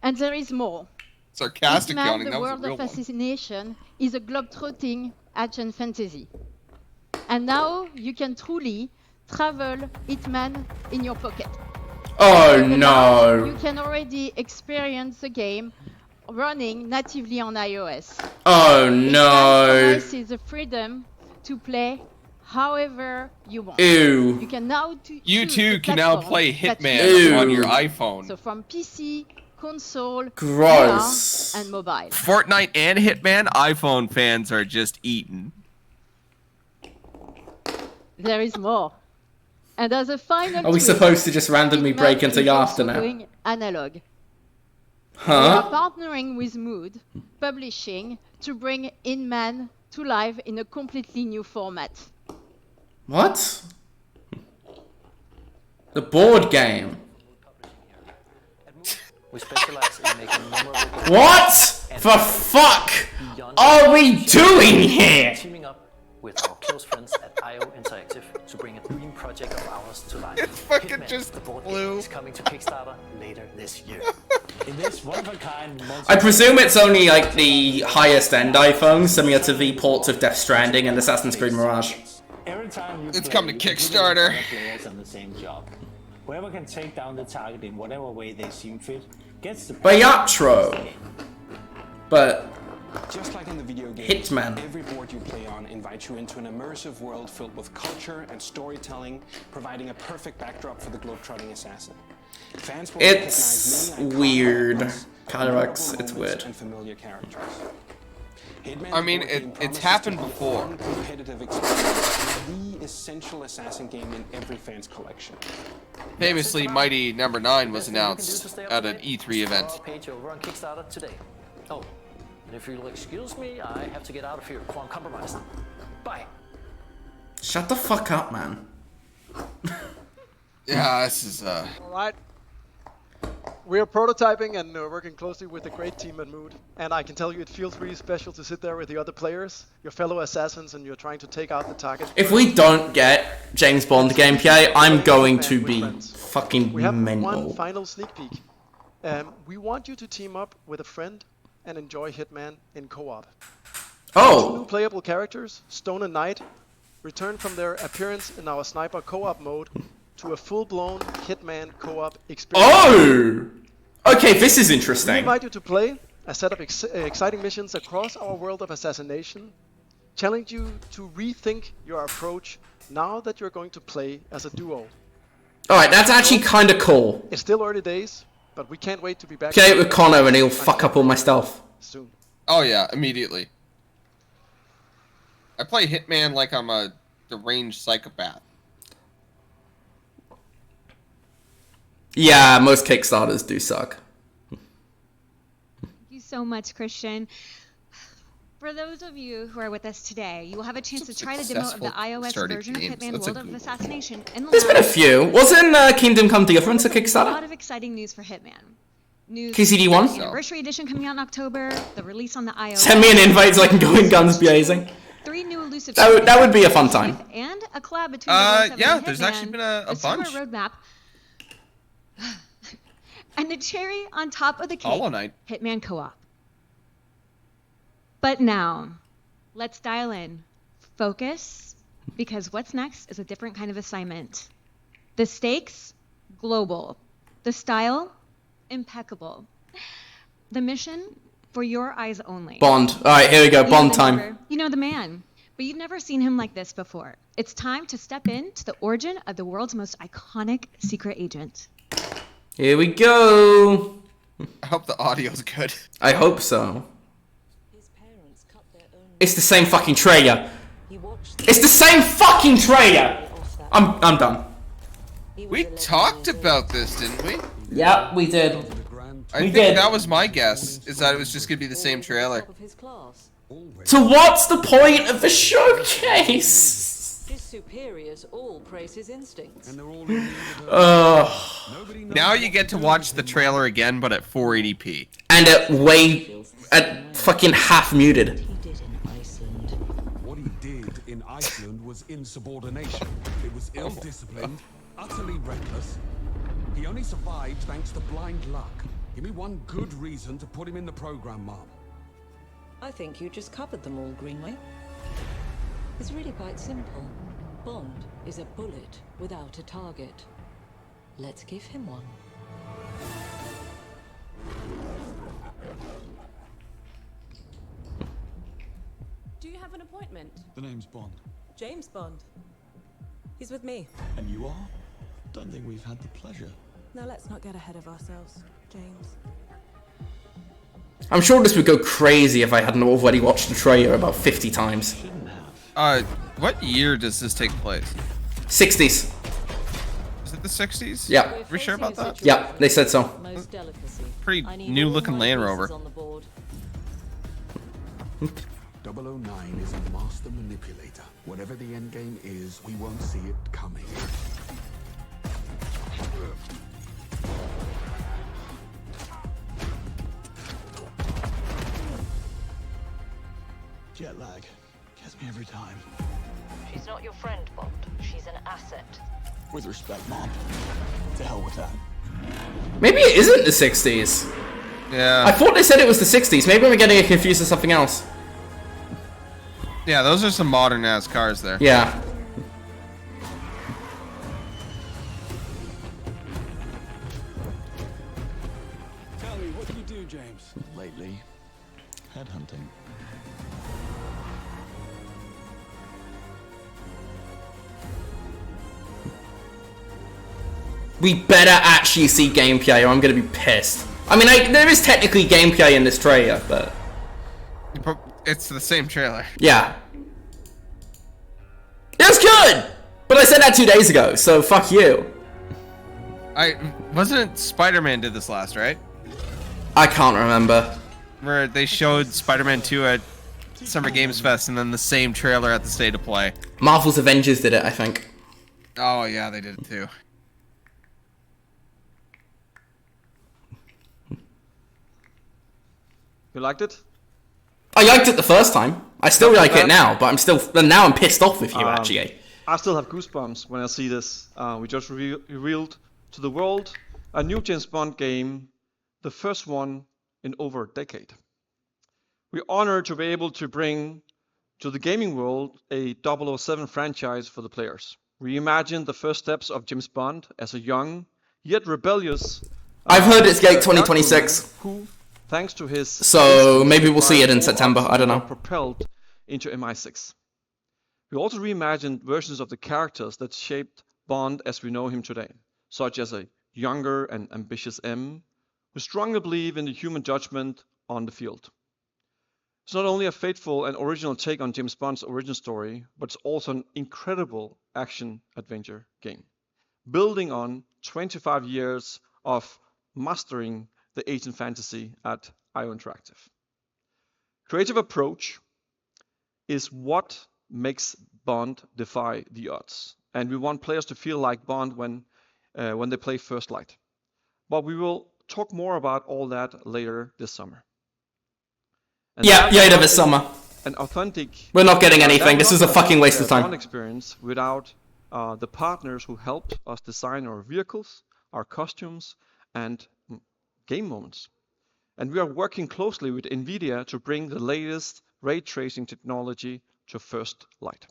And there is more. sarcastic Hitman, yawning. the That was a world real of one. assassination, is a globe-trotting action fantasy. And now you can truly travel Hitman in your pocket. Oh In the no. lounge, you can already experience the game running natively on iOS. Oh Hitman no. promises the freedom to play however you want. Ew. You can now You choose too the can now platform play that Hitman you on Ew. your iPhone. So from PC, console, Gross. VR, and mobile. Fortnite and Hitman, iPhone fans are just eating. There is more. And as a final Are we twist, supposed to just randomly Hitman break into is Yafta also now? going analog. We Huh? are partnering with Mood Publishing to bring Hitman to life in a completely new format. What? The board game. We specialize in making memorable What the fuck are we doing here? teaming up with our close friends at IO Interactive to bring a dream project of ours to life. It's fucking Hitman, just the board blue. game, is coming to Kickstarter later this year. In this one-of-a-kind I presume it's only like the highest end iPhones, similar to the ports of Death Stranding and Assassin's Creed Mirage. Every time you It's play, coming to you compete Kickstarter. with other players on the same job. Whoever can take down the target in whatever way they seem fit gets the Bayatro. But Just like in the video game, Hitman. every board you play on invites you into an immersive world filled with culture and storytelling, providing a perfect backdrop for the globetrotting assassin. Fans will It's recognize many iconic weird. moments, Cataracts, memorable it's moments, weird. and familiar characters. Hitman, I mean, the board game, it's promises happened to be a before. fun, competitive experience, and the essential assassin game in every fan's collection. Famously, Mighty Number 9 was announced at an E3 event. Page over on Kickstarter today. Oh, and if you'll excuse me, I have to get out of here. I'm compromised. Bye. Shut the fuck up, man. Yeah, this is Alright. We are prototyping and working closely with a great team at Mood. And I can tell you it feels really special to sit there with the other players, your fellow assassins, and you're trying to take out the target. If we don't get James Bond gameplay, I'm going to be fucking We have one mental. final sneak peek. We want you to team up with a friend and enjoy Hitman in co-op. Oh. 2 new playable characters, Stone and Knight, return from their appearance in our sniper co-op mode to a full-blown Hitman co-op experience. Oh! Okay, this is We interesting. invite you to play a set of exciting missions across our world of assassination, challenge you to rethink your approach now that you're going to play as a duo. Alright, that's actually kind of cool. It's still early days, but we can't wait to be back. Play it with Connor and he'll fuck up all my stuff. Soon. Oh yeah, immediately. I play Hitman like I'm a deranged psychopath. Yeah, most Kickstarters do suck. Thank you so much, Christian. For those of you who are with us today, you will have a chance to try the demo of the Successful iOS started version of games. Hitman That's a World of good one. Assassination in the There's been a launch. few. Wasn't Kingdom Come Deliverance a A lot Kickstarter? of exciting news for Hitman. New KCD1? Anniversary Edition coming out in October. The release on the IOI. Send me an invite so I can go in guns blazing. 3 new elusive. That would be a fun time. And a collab between. Yeah, there's actually been a bunch. Roadmap. And the cherry on top of the cake. Hollow Knight. Hitman Co-op. But now, let's dial in. Focus, because what's next is a different kind of assignment. The stakes, global. The style, impeccable. The mission, for your eyes only. Bond. All right, here we go. Bond time. You know the man, but you've never seen him like this before. It's time to step into the origin of the world's most iconic secret agent. Here we go. I hope the audio's good. I hope so. It's the same fucking trailer. It's the same fucking trailer. I'm done. We talked about this, didn't we? Yeah, we did. I think that was my guess, is that it was just gonna be the same trailer. So what's the point of the showcase? His superiors all praise his instincts. Now you get to watch the trailer again, but at 480p. And at fucking half muted. What he did in Iceland was insubordination. It was ill-disciplined, utterly reckless. He only survived thanks to blind luck. Give me one good reason to put him in the program, Mom. I think you just covered them all, Greenway. It's really quite simple. Bond is a bullet without a target. Let's give him one. Do you have an appointment? The name's Bond. James Bond. He's with me. And you are? Don't think we've had the pleasure. Now let's not get ahead of ourselves, James. I'm sure this would go crazy if I hadn't already watched the trailer about 50 times. What year does this take place? 60s. Is it the 60s? Yeah. Are we sure about that? Yeah, they said so. Pretty new looking Land Rover. 009 is a master manipulator. Whatever the end game is, we won't see it coming. Jet lag. Gets me every time. She's not your friend, Bond. She's an asset. With respect, Mom. To hell with that. Maybe it isn't the 60s. Yeah. I thought they said it was the 60s. Maybe I'm getting it confused with something else. Yeah, those are some modern ass cars there. Yeah. Tell me, what do you do, James? Lately, headhunting. We better actually see gameplay or I'm gonna be pissed. I mean, there is technically gameplay in this trailer, but... It's the same trailer. Yeah. It was good! But I said that 2 days ago, so fuck you. Wasn't Spider-Man did this last, right? I can't remember. Where they showed Spider-Man 2 at Summer Games Fest and then the same trailer at the State of Play. Marvel's Avengers did it, I think. Oh yeah, they did it too. You liked it? I liked it the first time. I still like it now, but now I'm pissed off with you, actually. I still have goosebumps when I see this. We just revealed to the world a new James Bond game, the first one in over a decade. We're honored to be able to bring to the gaming world a 007 franchise for the players. Reimagine the first steps of James Bond as a young, yet rebellious... I've heard it's late 2026. Who, thanks to his... So maybe we'll see it in September, I don't know. ...propelled into MI6. We also reimagined versions of the characters that shaped Bond as we know him today, such as a younger and ambitious M, who strongly believe in the human judgment on the field. It's not only a faithful and original take on James Bond's origin story, but it's also an incredible action-adventure game, building on 25 years of mastering the agent fantasy at IO Interactive. Creative approach is what makes Bond defy the odds, and we want players to feel like Bond when they play First Light. But we will talk more about all that later this summer. Yeah, this summer. An authentic. We're not getting anything. That's This is not a fucking waste of fun time. experience without the partners who helped us design our vehicles, our costumes, and game moments. And we are working closely with NVIDIA to bring the latest ray tracing technology to first light.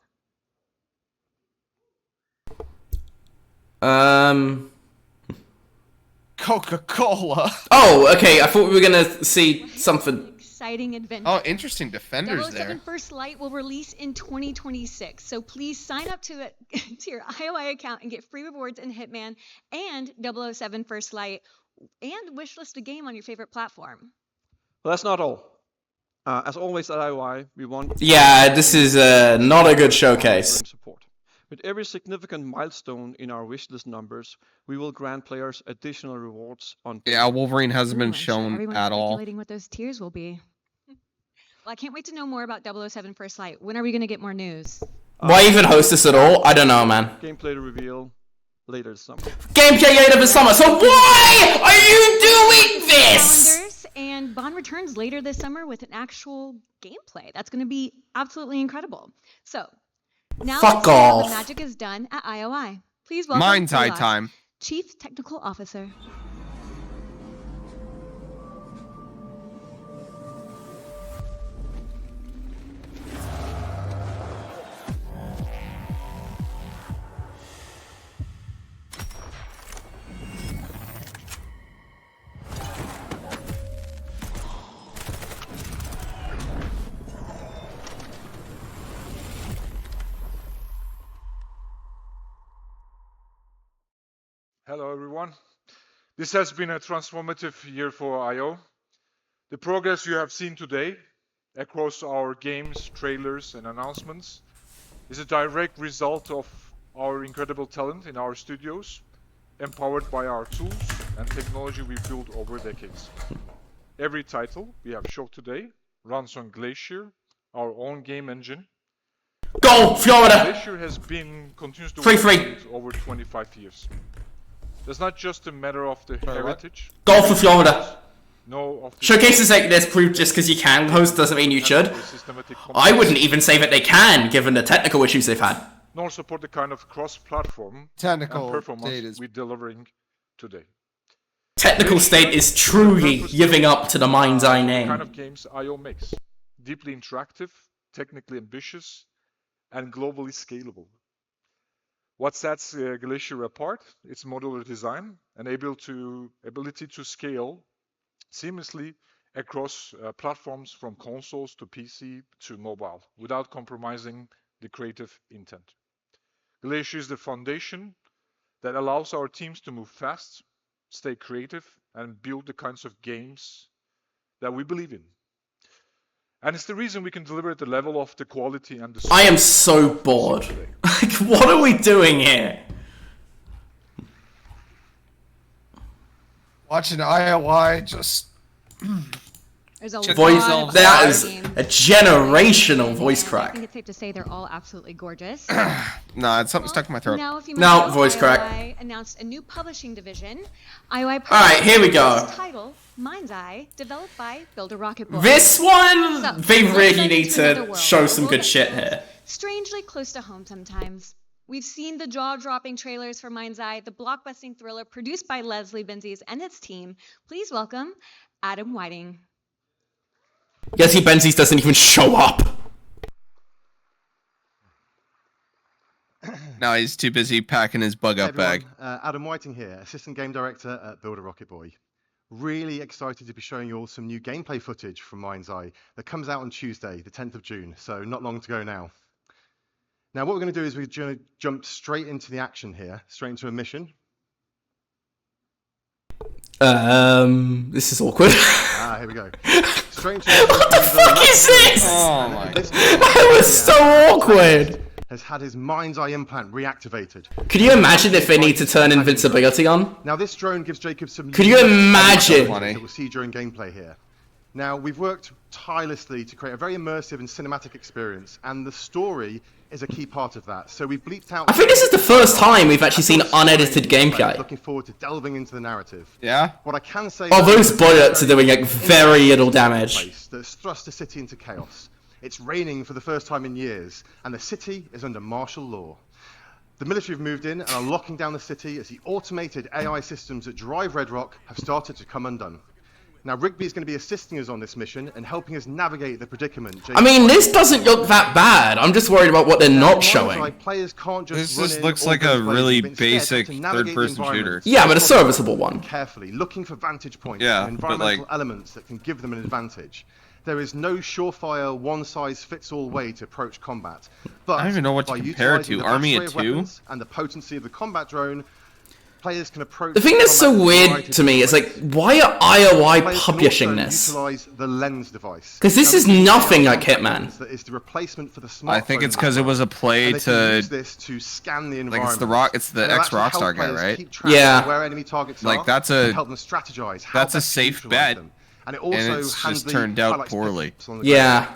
Coca-Cola. Oh, okay. I thought we were gonna see something. Exciting adventure. Oh, interesting defenders 007 there. First Light will release in 2026, so please sign up to your IOI account and get free rewards in Hitman and 007 First Light, and wishlist a game on your favorite platform. Well, that's not all. As always at IOI, we want. Yeah, this is not a good showcase. Support. With every significant milestone in our wishlist numbers, we will grant players additional rewards on. Yeah, Wolverine hasn't been I'm sure shown everyone's at all. speculating what those tiers will be. Well, I can't wait to know more about 007 First Light. When are we going to get more news? Why even host this at all? I don't know, man. Gameplay to reveal later this summer. Gameplay later this summer. So why are you doing this? Calendars, and Bond returns later this summer with an actual gameplay. That's going to be absolutely incredible. So now Fuck let's see how the off. magic is done at IOI. Please welcome Mind's eye Olaf, time. Chief Technical Officer. Hello everyone. This has been a transformative year for IO. The progress you have seen today across our games, trailers and announcements is a direct result of our incredible talent in our studios, empowered by our tools and technology we built over decades. Every title we have showed today runs on Glacier, our own game engine. Go, Florida! Glacier has been continuous to 3-3. over 25 years. That's not just a matter of the heritage. Go for Florida. No, of the Showcases like this prove just because you can host doesn't mean you should. I wouldn't even say that they can, given the technical issues they've had. Nor support the kind of cross-platform Technical and performance state is- we're delivering today. Technical state is truly living up to the Mind's Eye The name. kind of games IO makes. Deeply interactive, technically ambitious, and globally scalable. What sets Glacier apart? Its modular design and ability to scale seamlessly across platforms from consoles to PC to mobile without compromising the creative intent. Glacier is the foundation that allows our teams to move fast, stay creative, and build the kinds of games that we believe in. And it's the reason we can deliver at the level of the quality and the... I am so bored. Like, what are we doing here? Watching IOI just... There's a Voice, lot of that awesome is games. a generational voice I crack. think it's safe to say they're all absolutely gorgeous. Nah, it's something stuck in my throat. Now, if you No, know, voice crack. IOI announced a new publishing division. IOI Alright, here we go. This title, Mind's Eye, developed by Build a Rocket Boy. This one, So, they let's really dive need into another to world, show a some world good that shit feels here. Strangely close to home sometimes. We've seen the jaw-dropping trailers for Mind's Eye, the blockbusting thriller produced by Leslie Benzies and its team. Please welcome Adam Whiting. Jesse Benzies doesn't even show up. No, he's too busy packing his bug up bag. Adam Whiting here, Assistant Game Director at Build a Rocket Boy. Really excited to be showing you all some new gameplay footage from Mind's Eye that comes out on Tuesday, the 10th of June, so not long to go now. Now what we're going to do is we're going to jump straight into the action here, straight into a mission. This is awkward. Here we go. Straight into what the fuck is this? Oh my god. That was so awkward. Has had his Mind's Eye implant reactivated. Could you imagine if they need to turn invincibility on? Now this drone gives Jacob some... Could you imagine? that we'll see during gameplay here. Now, we've worked tirelessly to create a very immersive and cinematic experience, and the story is a key part of that. So we've bleeped out... I think this is the first time we've actually seen unedited gameplay. Looking forward to delving into the narrative. Yeah? What I can say... Oh, those bullets are doing like very little damage. ...that's thrust the city into chaos. It's raining for the first time in years, and the city is under martial law. The military have moved in and are locking down the city as the automated AI systems that drive Red Rock have started to come undone. Now, Rigby is going to be assisting us on this mission and helping us navigate the predicament. I mean, this doesn't look that bad. I'm just worried about what they're not showing. Players can't just this just looks like a really basic third-person shooter. Yeah, but a serviceable one. Carefully, looking for vantage points and environmental elements that can give them an advantage. There is no surefire, one-size-fits-all way to approach combat. But I don't even know what to compare it to. Army at 2? And the potency of the combat drone, players can approach... The thing that's so weird to me is, like, why are IOI publishing this? Utilize the lens device. Because this is nothing like Hitman. That is the replacement for the smartphone. I think it's because it was a play to... use this to scan the environment. Like, it's the ex-Rockstar guy, right? Yeah. Where enemy targets like, are, that's a... help them strategize. That's a safe bet. And it also it's just turned out poorly. Yeah.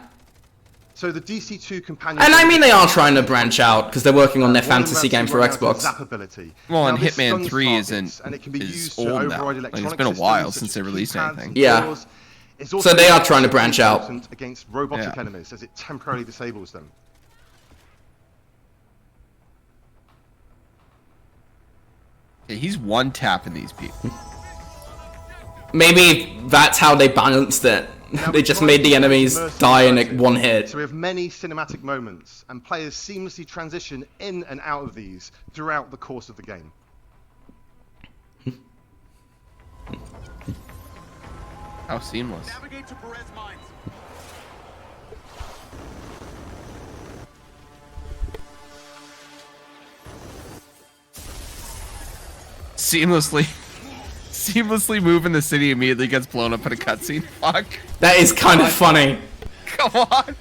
So the DC2 companion... And I mean, they are trying to branch out, because they're working on their fantasy game for Xbox. Well, and Hitman 3 is old now. Like, it's been a while since they released anything. Yeah. So they are trying to branch out. Against robotic enemies, as it temporarily disables them. Yeah, he's one-tapping these people. Maybe that's how they balanced it. They just made the enemies die in like one hit. So we have many cinematic moments, and players seamlessly transition in and out of these throughout the course of the game. How seamless. Seamlessly move in the city immediately gets blown up in a cutscene. Fuck. That is kind of funny. Come on.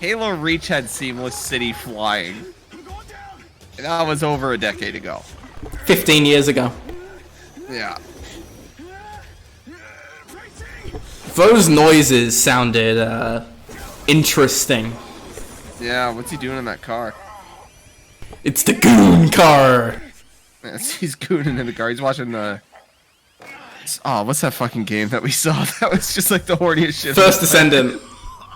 Halo Reach had seamless city flying. And that was over a decade ago. 15 years ago. Yeah. Those noises sounded interesting. Yeah, what's he doing in that car? It's the goon car. He's gooning in the car. He's watching the... Oh, what's that fucking game that we saw? That was just like the horniest shit. First Descendant.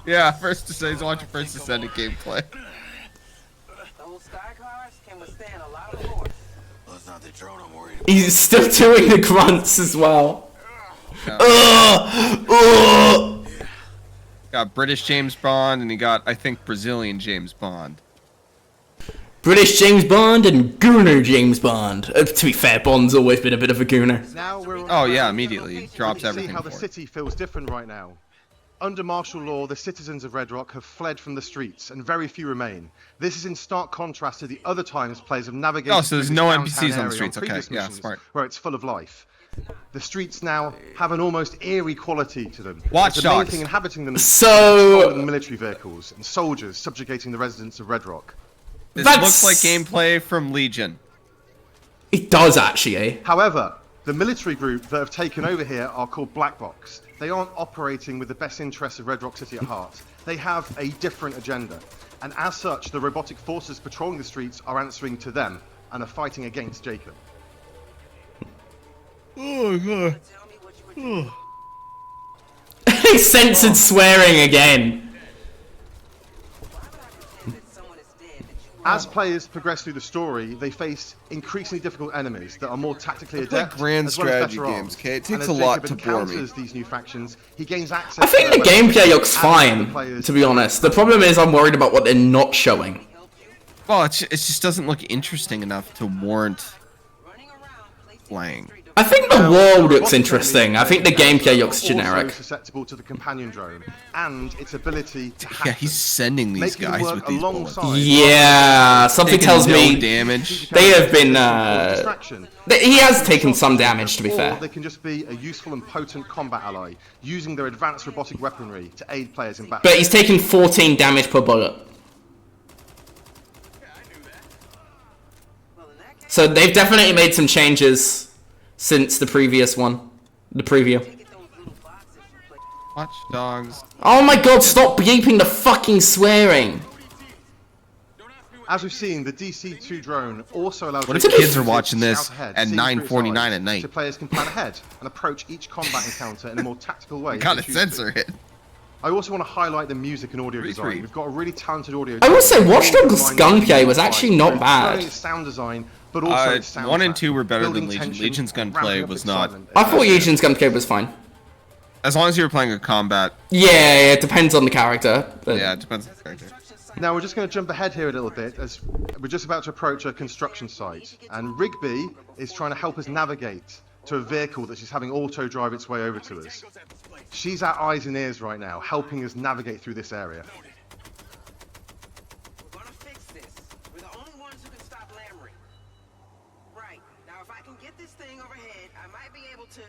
Yeah, First Descendant. He's watching First Descendant gameplay. He's still doing the grunts as well. Got British James Bond, and he got, I think, Brazilian James Bond. British James Bond and Gooner James Bond. To be fair, Bond's always been a bit of a gooner. Oh yeah, immediately. He drops everything see how the city feels different right now. Under martial law, the citizens of Red Rock have fled from the streets, and very few remain. This is in stark contrast to the other times players have navigated. Oh, so there's no NPCs on the streets. Okay, yeah, smart. Where it's full of life. The streets now have an almost eerie quality to them. Watch the main Dogs. thing inhabiting them is So military vehicles and soldiers subjugating the residents of Red Rock. This looks like gameplay from Legion. It does actually. However, the military group that have taken over here are called Black Box. They aren't operating with the best interests of Red Rock City at heart. They have a different agenda. And as such, the robotic forces patrolling the streets are answering to them and are fighting against Jacob. Oh god. He censored swearing again. As players progress through the story, they face increasingly difficult enemies that are more tactically adept. grand as well as strategy better games, armed. okay? It And takes as a lot Jacob to bore me. encounters these new factions, he gains access I think to the their weapons gameplay looks and fine, the players- to be honest. The problem is I'm worried about what they're not showing. Well, it just doesn't look interesting enough to warrant playing. I think the world looks interesting. I think the gameplay looks also generic. susceptible to the companion drone and its ability to hack Yeah, he's sending these making them guys work with these bullets. alongside Yeah, something Taking tells no me damage. they have been. distraction. He has taken some damage, to be Or fair. they can just be a useful and potent combat ally, using their advanced robotic weaponry to aid players in battle. But he's taken 14 damage per bullet. So they've definitely made some changes since the previous one, the preview. Watch Dogs. Oh my god, stop beeping the fucking swearing. As we've seen, the DC-2 drone also allows... What if kids are watching this at 9:49 at night? So players can plan ahead and approach each combat encounter in a more tactical way. Gotta censor it. I also want to highlight the music and audio design. We've got a really talented audio. I will say Watch Dogs gunplay was actually not bad. Sound design, but also 1 and 2 were better than Legion. Legion's gunplay was not. I thought Legion's gunplay was fine. As long as you were playing a combat. Yeah, it depends on the character. But... Yeah, it depends on the character. Now we're just going to jump ahead here a little bit as we're just about to approach a construction site, and Rigby is trying to help us navigate to a vehicle that she's having auto drive its way over to us. She's our eyes and ears right now, helping us navigate through this area. We're gonna fix this. We're the only ones who can stop Lamry. Right. Now if I can get this thing overhead, I might be able to...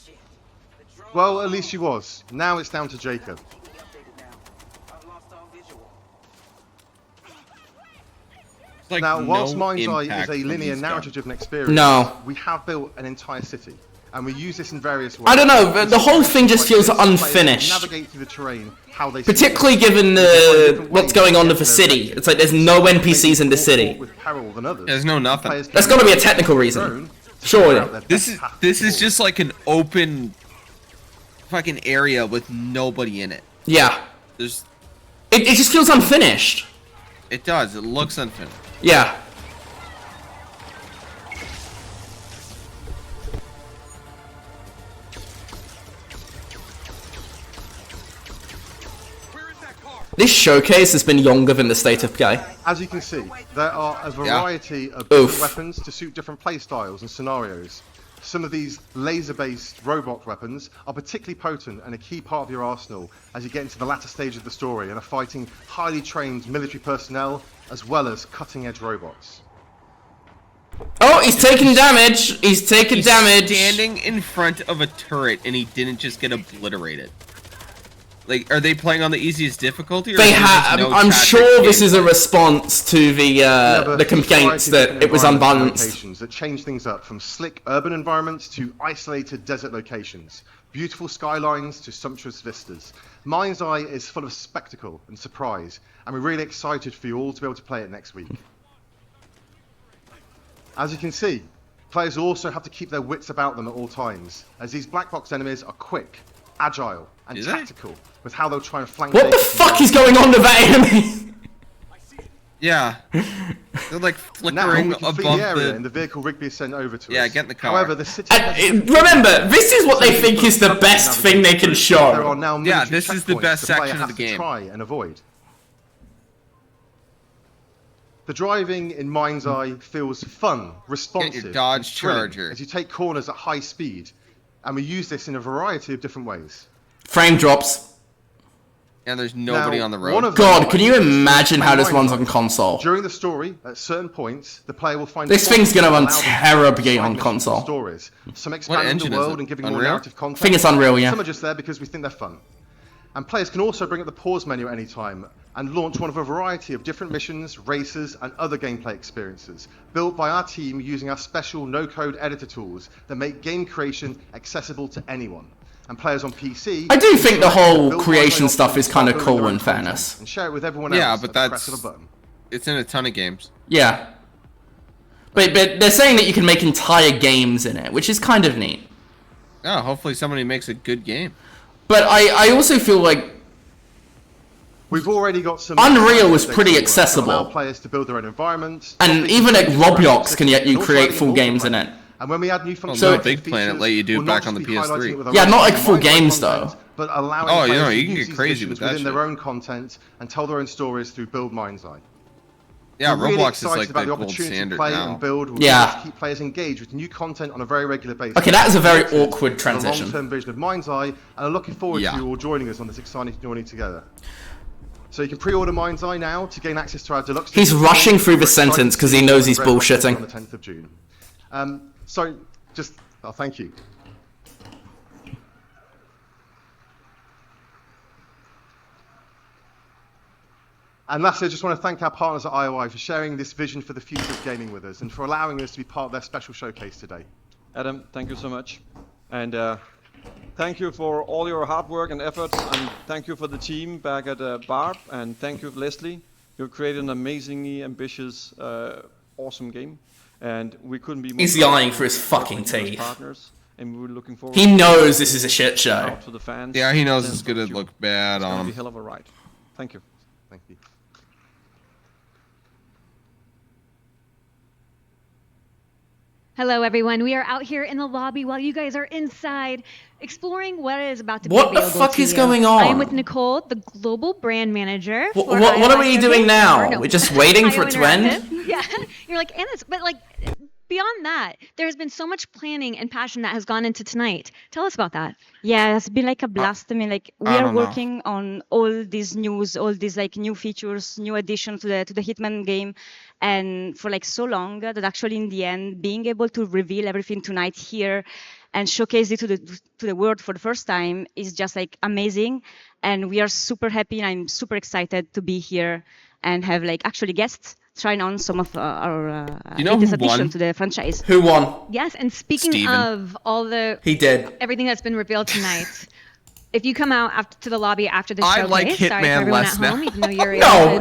Shit. Well, at least she was. Now it's down to Jacob. Like now, whilst no Mind's Eye impact is a from linear these narrative-driven experience, No. we have built an entire city, and we use this in various ways. I don't know, the whole thing just feels unfinished. Navigate through the terrain, how they Particularly given what's going on with the city. It's like there's no NPCs in the city. There's no nothing. That's got to be a technical reason. Surely. This is just like an open fucking area with nobody in it. Yeah. There's. It just feels unfinished. It does. It looks unfinished. Yeah. This showcase has been longer than the state of play. As you can see, there are a variety of Oof. weapons to suit different playstyles and scenarios. Some of these laser-based robot weapons are particularly potent and a key part of your arsenal as you get into the latter stage of the story and are fighting highly trained military personnel as well as cutting-edge robots. Oh, he's taking damage! He's taking damage! Standing in front of a turret and he didn't just get obliterated. Like, are they playing on the easiest difficulty? Or They have. I'm sure this is a response to the complaints that it was unbalanced. Locations that change things up from slick urban environments to isolated desert locations, beautiful skylines to sumptuous vistas. Mind's Eye is full of spectacle and surprise, and we're really excited for you all to be able to play it next week. As you can see, players also have to keep their wits about them at all times, as these black box enemies are quick, agile, and tactical with how they'll try and flank. What the fuck is going on with that enemy? Yeah. They're like now, flickering we can flee above the area and the vehicle Rigby is sent over to us. Yeah, get in the car. However, the city remember, this is what they think is the best thing they can There show. are now Yeah, military this is the checkpoints best the player section of has the to game. Try and avoid. The driving in Mind's Eye feels fun, responsive, Get your Dodge and thrilling Charger. as you take corners at high speed, and we use this in a variety of different ways. Frame drops. And there's nobody Now, on the one road. of God, can you them is imagine how this Mind's runs Eye. on console? During the story, at certain points, the player will find This thing's gonna run allow them to terribly side on missions console. and stories. Some expanding engine the is world it? and giving more Unreal? narrative content. I think it's Unreal, yeah. Some are just there because we think they're fun. And players can also bring up the pause menu at any time and launch one of a variety of different missions, races, and other gameplay experiences, built by our team using our special no-code editor tools that make game creation accessible to anyone. And players on PC... I do think the whole build creation my stuff is options kind by of building cool their in own content fairness. And share it with everyone Yeah, else but at the press that's of a button. it's in a ton of games. Yeah. But they're saying that you can make entire games in it, which is kind of neat. Yeah, hopefully somebody makes a good game. But I also feel like We've already got some... Unreal was pretty that accessible. allow players to build their own environments. And even like Roblox can let you create full games in it. And when we add new functionality, So- Big Planet let you do it back on the PS3. Yeah, not like full games though. But allowing Oh, you players know, to you can use get these crazy missions with that within shit. their own content and tell their own stories through Build Mind's Eye. Yeah, We're really Roblox is excited like about the the gold opportunity to standard play now. and build. We're Yeah. going to keep players engaged with new content on a very regular basis. Okay, that is a very Committed awkward to the transition. long-term vision of Mind's Eye, and I'm looking forward Yeah. to you all joining us on this exciting journey together. So you can pre-order Mind's Eye now to gain access to our deluxe. He's edition. rushing through the We're excited sentence to 'cause see he you knows on he's Red Rocket bullshitting. on the 10th of June. Thank you. And lastly, I just want to thank our partners at IOI for sharing this vision for the future of gaming with us and for allowing us to be part of their special showcase today. Adam, thank you so much. And Thank you for all your hard work and efforts, and thank you for the team back at Barb, and thank you, Leslie. You've created an amazingly ambitious, awesome game, and we couldn't be more. He's lying for his fucking teeth. Partners, and we were looking forward. He knows this is a shit show. Out to the fans. Yeah, he knows it's gonna look bad It's on gonna him. be a hell of a ride. Thank you. Thank you. Hello, everyone. We are out here in the lobby while you guys are inside exploring what is about to be What the available fuck to is you. going I am on? with Nicole, the global brand manager. What are we doing now? We're just waiting for it to end? Yeah, you're like, and it's, but like, beyond that, there has been so much planning and passion that has gone into tonight. Tell us about that. Yeah, it's been like a blast. I mean, like we I are don't know. working on all these news, all these like new features, new additions to the Hitman game, and for like so long that actually in the end, being able to reveal everything tonight here and showcase it to the world for the first time is just like amazing. And we are super happy, and I'm super excited to be here and have like actually guests trying on some of our You know latest who won? addition to the franchise. Who won? Yes, and speaking Steven. of all the He did. everything that's been revealed tonight. If you come out after to the lobby after the I showcase, like sorry for Hitman everyone less at now. home, even though you're No.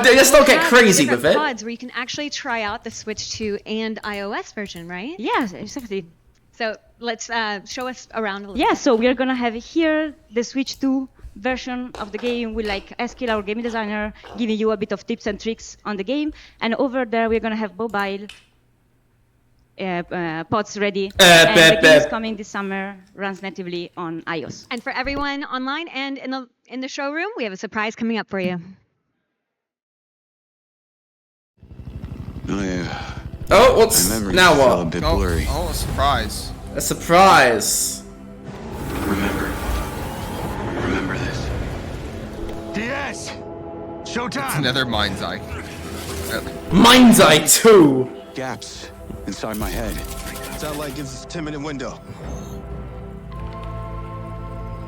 Just don't get crazy different with it. pods where you can actually try out the Switch 2 and iOS version, right? Yes, exactly. So let's show us around a little. Yeah, bit. so we are gonna have here the Switch 2 version of the game with like Eskil, our game designer, giving you a bit of tips and tricks on the game. And over there, we're gonna have mobile pods ready. And the game is coming this summer, runs natively on iOS. And for everyone online and in the showroom, we have a surprise coming up for you. Oh yeah. Oh, what's My memory's now still what? a bit blurry. Oh, a surprise. A surprise. Remember this. DS! Showtime! It's another Mind's Eye. Mind's Eye 2! Gaps inside my head. Satellite gives us a 10-minute window.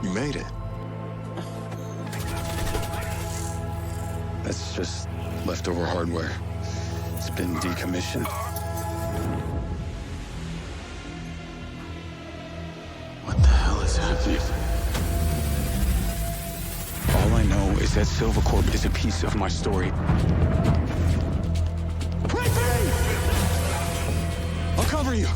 You made it. That's just leftover hardware. It's been decommissioned. What the hell is happening? All I know is that Silvercorp is a piece of my story. I'll cover you.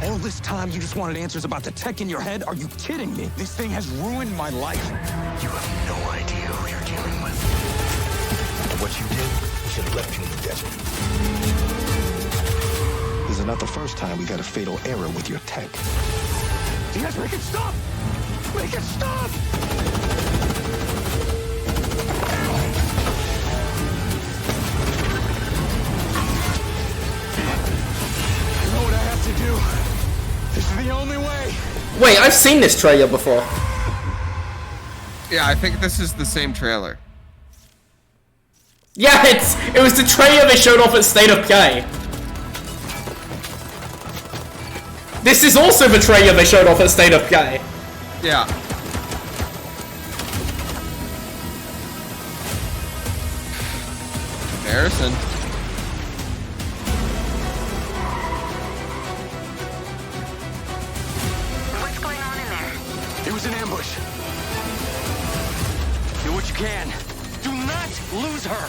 All this time you just wanted answers about the tech in your head? Are you kidding me? This thing has ruined my life. You have no idea who you're dealing with. And what you did should have left you in the desert. This is not the first time we got a fatal error with your tech. DS, make it stop! Make it stop! I know what I have to do. This is the only way. Wait, I've seen this trailer before. Yeah, I think this is the same trailer. Yeah, it was the trailer they showed off at State of Play. This is also the trailer they showed off at State of Play. Yeah. Comparison. What's going on in there? It was an ambush. Do what you can. Do not lose her.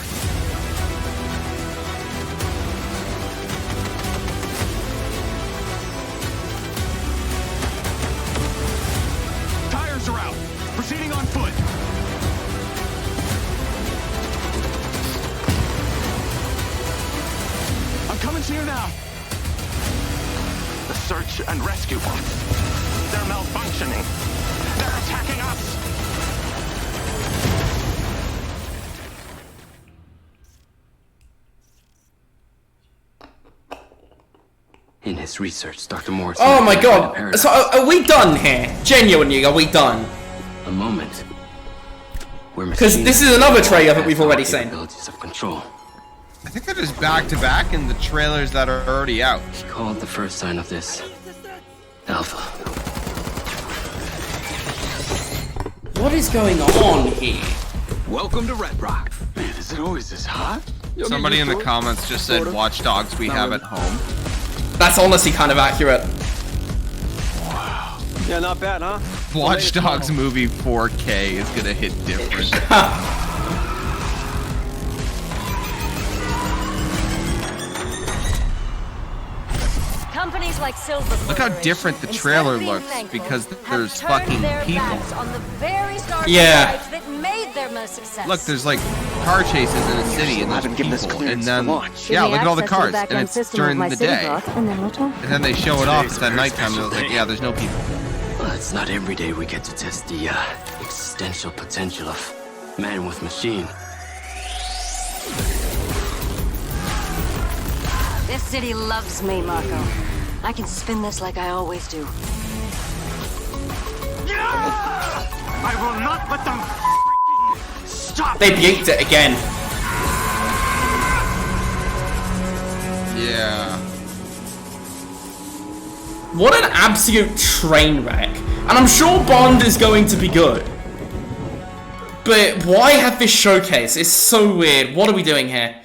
Tires are out. Proceeding on foot. I'm coming to you now. The search and rescue bots. They're malfunctioning. They're attacking us. In his research, Dr. Morris... Oh my god. So are we done here? Genuinely, are we done? A moment. Because this is another trailer that we've already seen. Of control. I think that is back to back in the trailers that are already out. He called the first sign of this Alpha. What is going on here? Welcome to Red Rock. Man, is it always this hot? Somebody in the comments just said Watch Dogs we have at home. That's honestly kind of accurate. Yeah, not bad, huh? Watch Dogs movie 4K is gonna hit different. Companies like Silver Look how different the trailer looks because there's fucking people. on the very stars Yeah. of life that made them a success. Look, there's like car chases in a city and there's people, and then yeah, look at all the cars, and it's during the day, and then they show it off. It's at nighttime, and it's like, yeah, there's no people. Well, it's not every day we get to test the existential potential of man with machine. This city loves me, Marco. I can spin this like I always do. I will not let them stop. They buked it again. Yeah. What an absolute train wreck. And I'm sure Bond is going to be good. But why have this showcase? It's so weird. What are we doing here?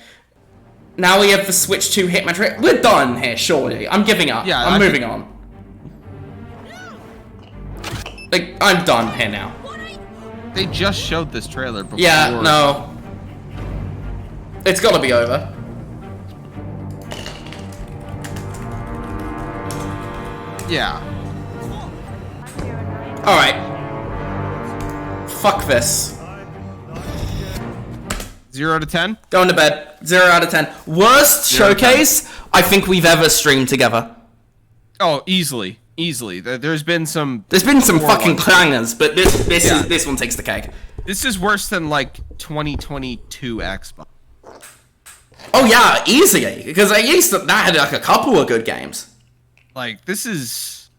Now we have the Switch 2 Hitman trailer. We're done here, surely. I'm giving up. Yeah, I'm moving on. Like, I'm done here now. They just showed this trailer before. Yeah, no. It's gotta be over. Yeah. Alright. Fuck this. 0 to 10? Going to bed. 0 out of 10. Worst showcase I think we've ever streamed together. Oh, easily. Easily. There's been some fucking clangers, but this one takes the cake. This is worse than like 2022 Xbox. Oh yeah, easily. Because at least that had like a couple of good games. Like, this is...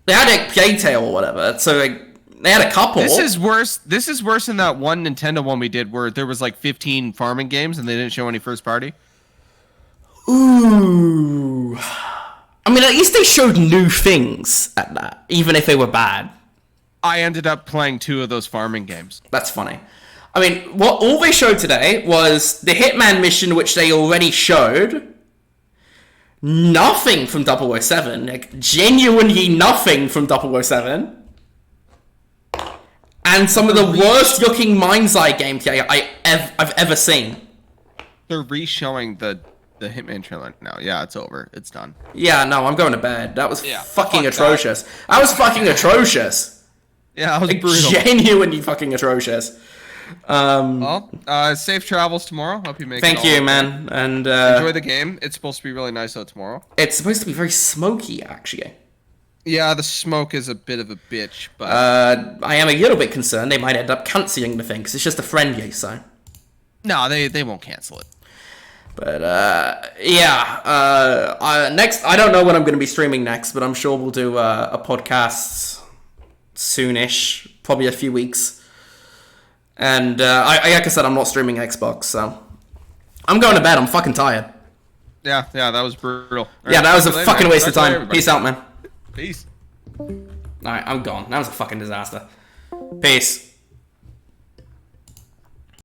They had a Playtale or whatever, so like, they had a couple. This is worse than that one Nintendo one we did where there was like 15 farming games and they didn't show any first party. Ooh. I mean, at least they showed new things at that, even if they were bad. I ended up playing 2 of those farming games. That's funny. I mean, all they showed today was the Hitman mission, which they already showed. Nothing from 007. Like, genuinely nothing from 007. And some of the worst looking Mind's Eye gameplay I've ever seen. They're re-showing the Hitman trailer now. Yeah, it's over. It's done. Yeah, no, I'm going to bed. That was fucking fuck atrocious. That was fucking atrocious. Yeah, that was like, brutal. Genuinely fucking atrocious. Well, safe travels tomorrow. Hope you make it. Thank you, man. And enjoy the game. It's supposed to be really nice out tomorrow. It's supposed to be very smoky, actually. Yeah, the smoke is a bit of a bitch, but I am a little bit concerned they might end up cancelling the thing because it's just a friendly, so. No, they won't cancel it. But yeah. Next, I don't know when I'm going to be streaming next, but I'm sure we'll do a podcast soonish, probably a few weeks. And like I said, I'm not streaming Xbox, so I'm going to bed. I'm fucking tired. Yeah, that was brutal. Yeah, that was a fucking waste of time. Peace out, man. Peace. Alright, I'm gone. That was a fucking disaster. Peace.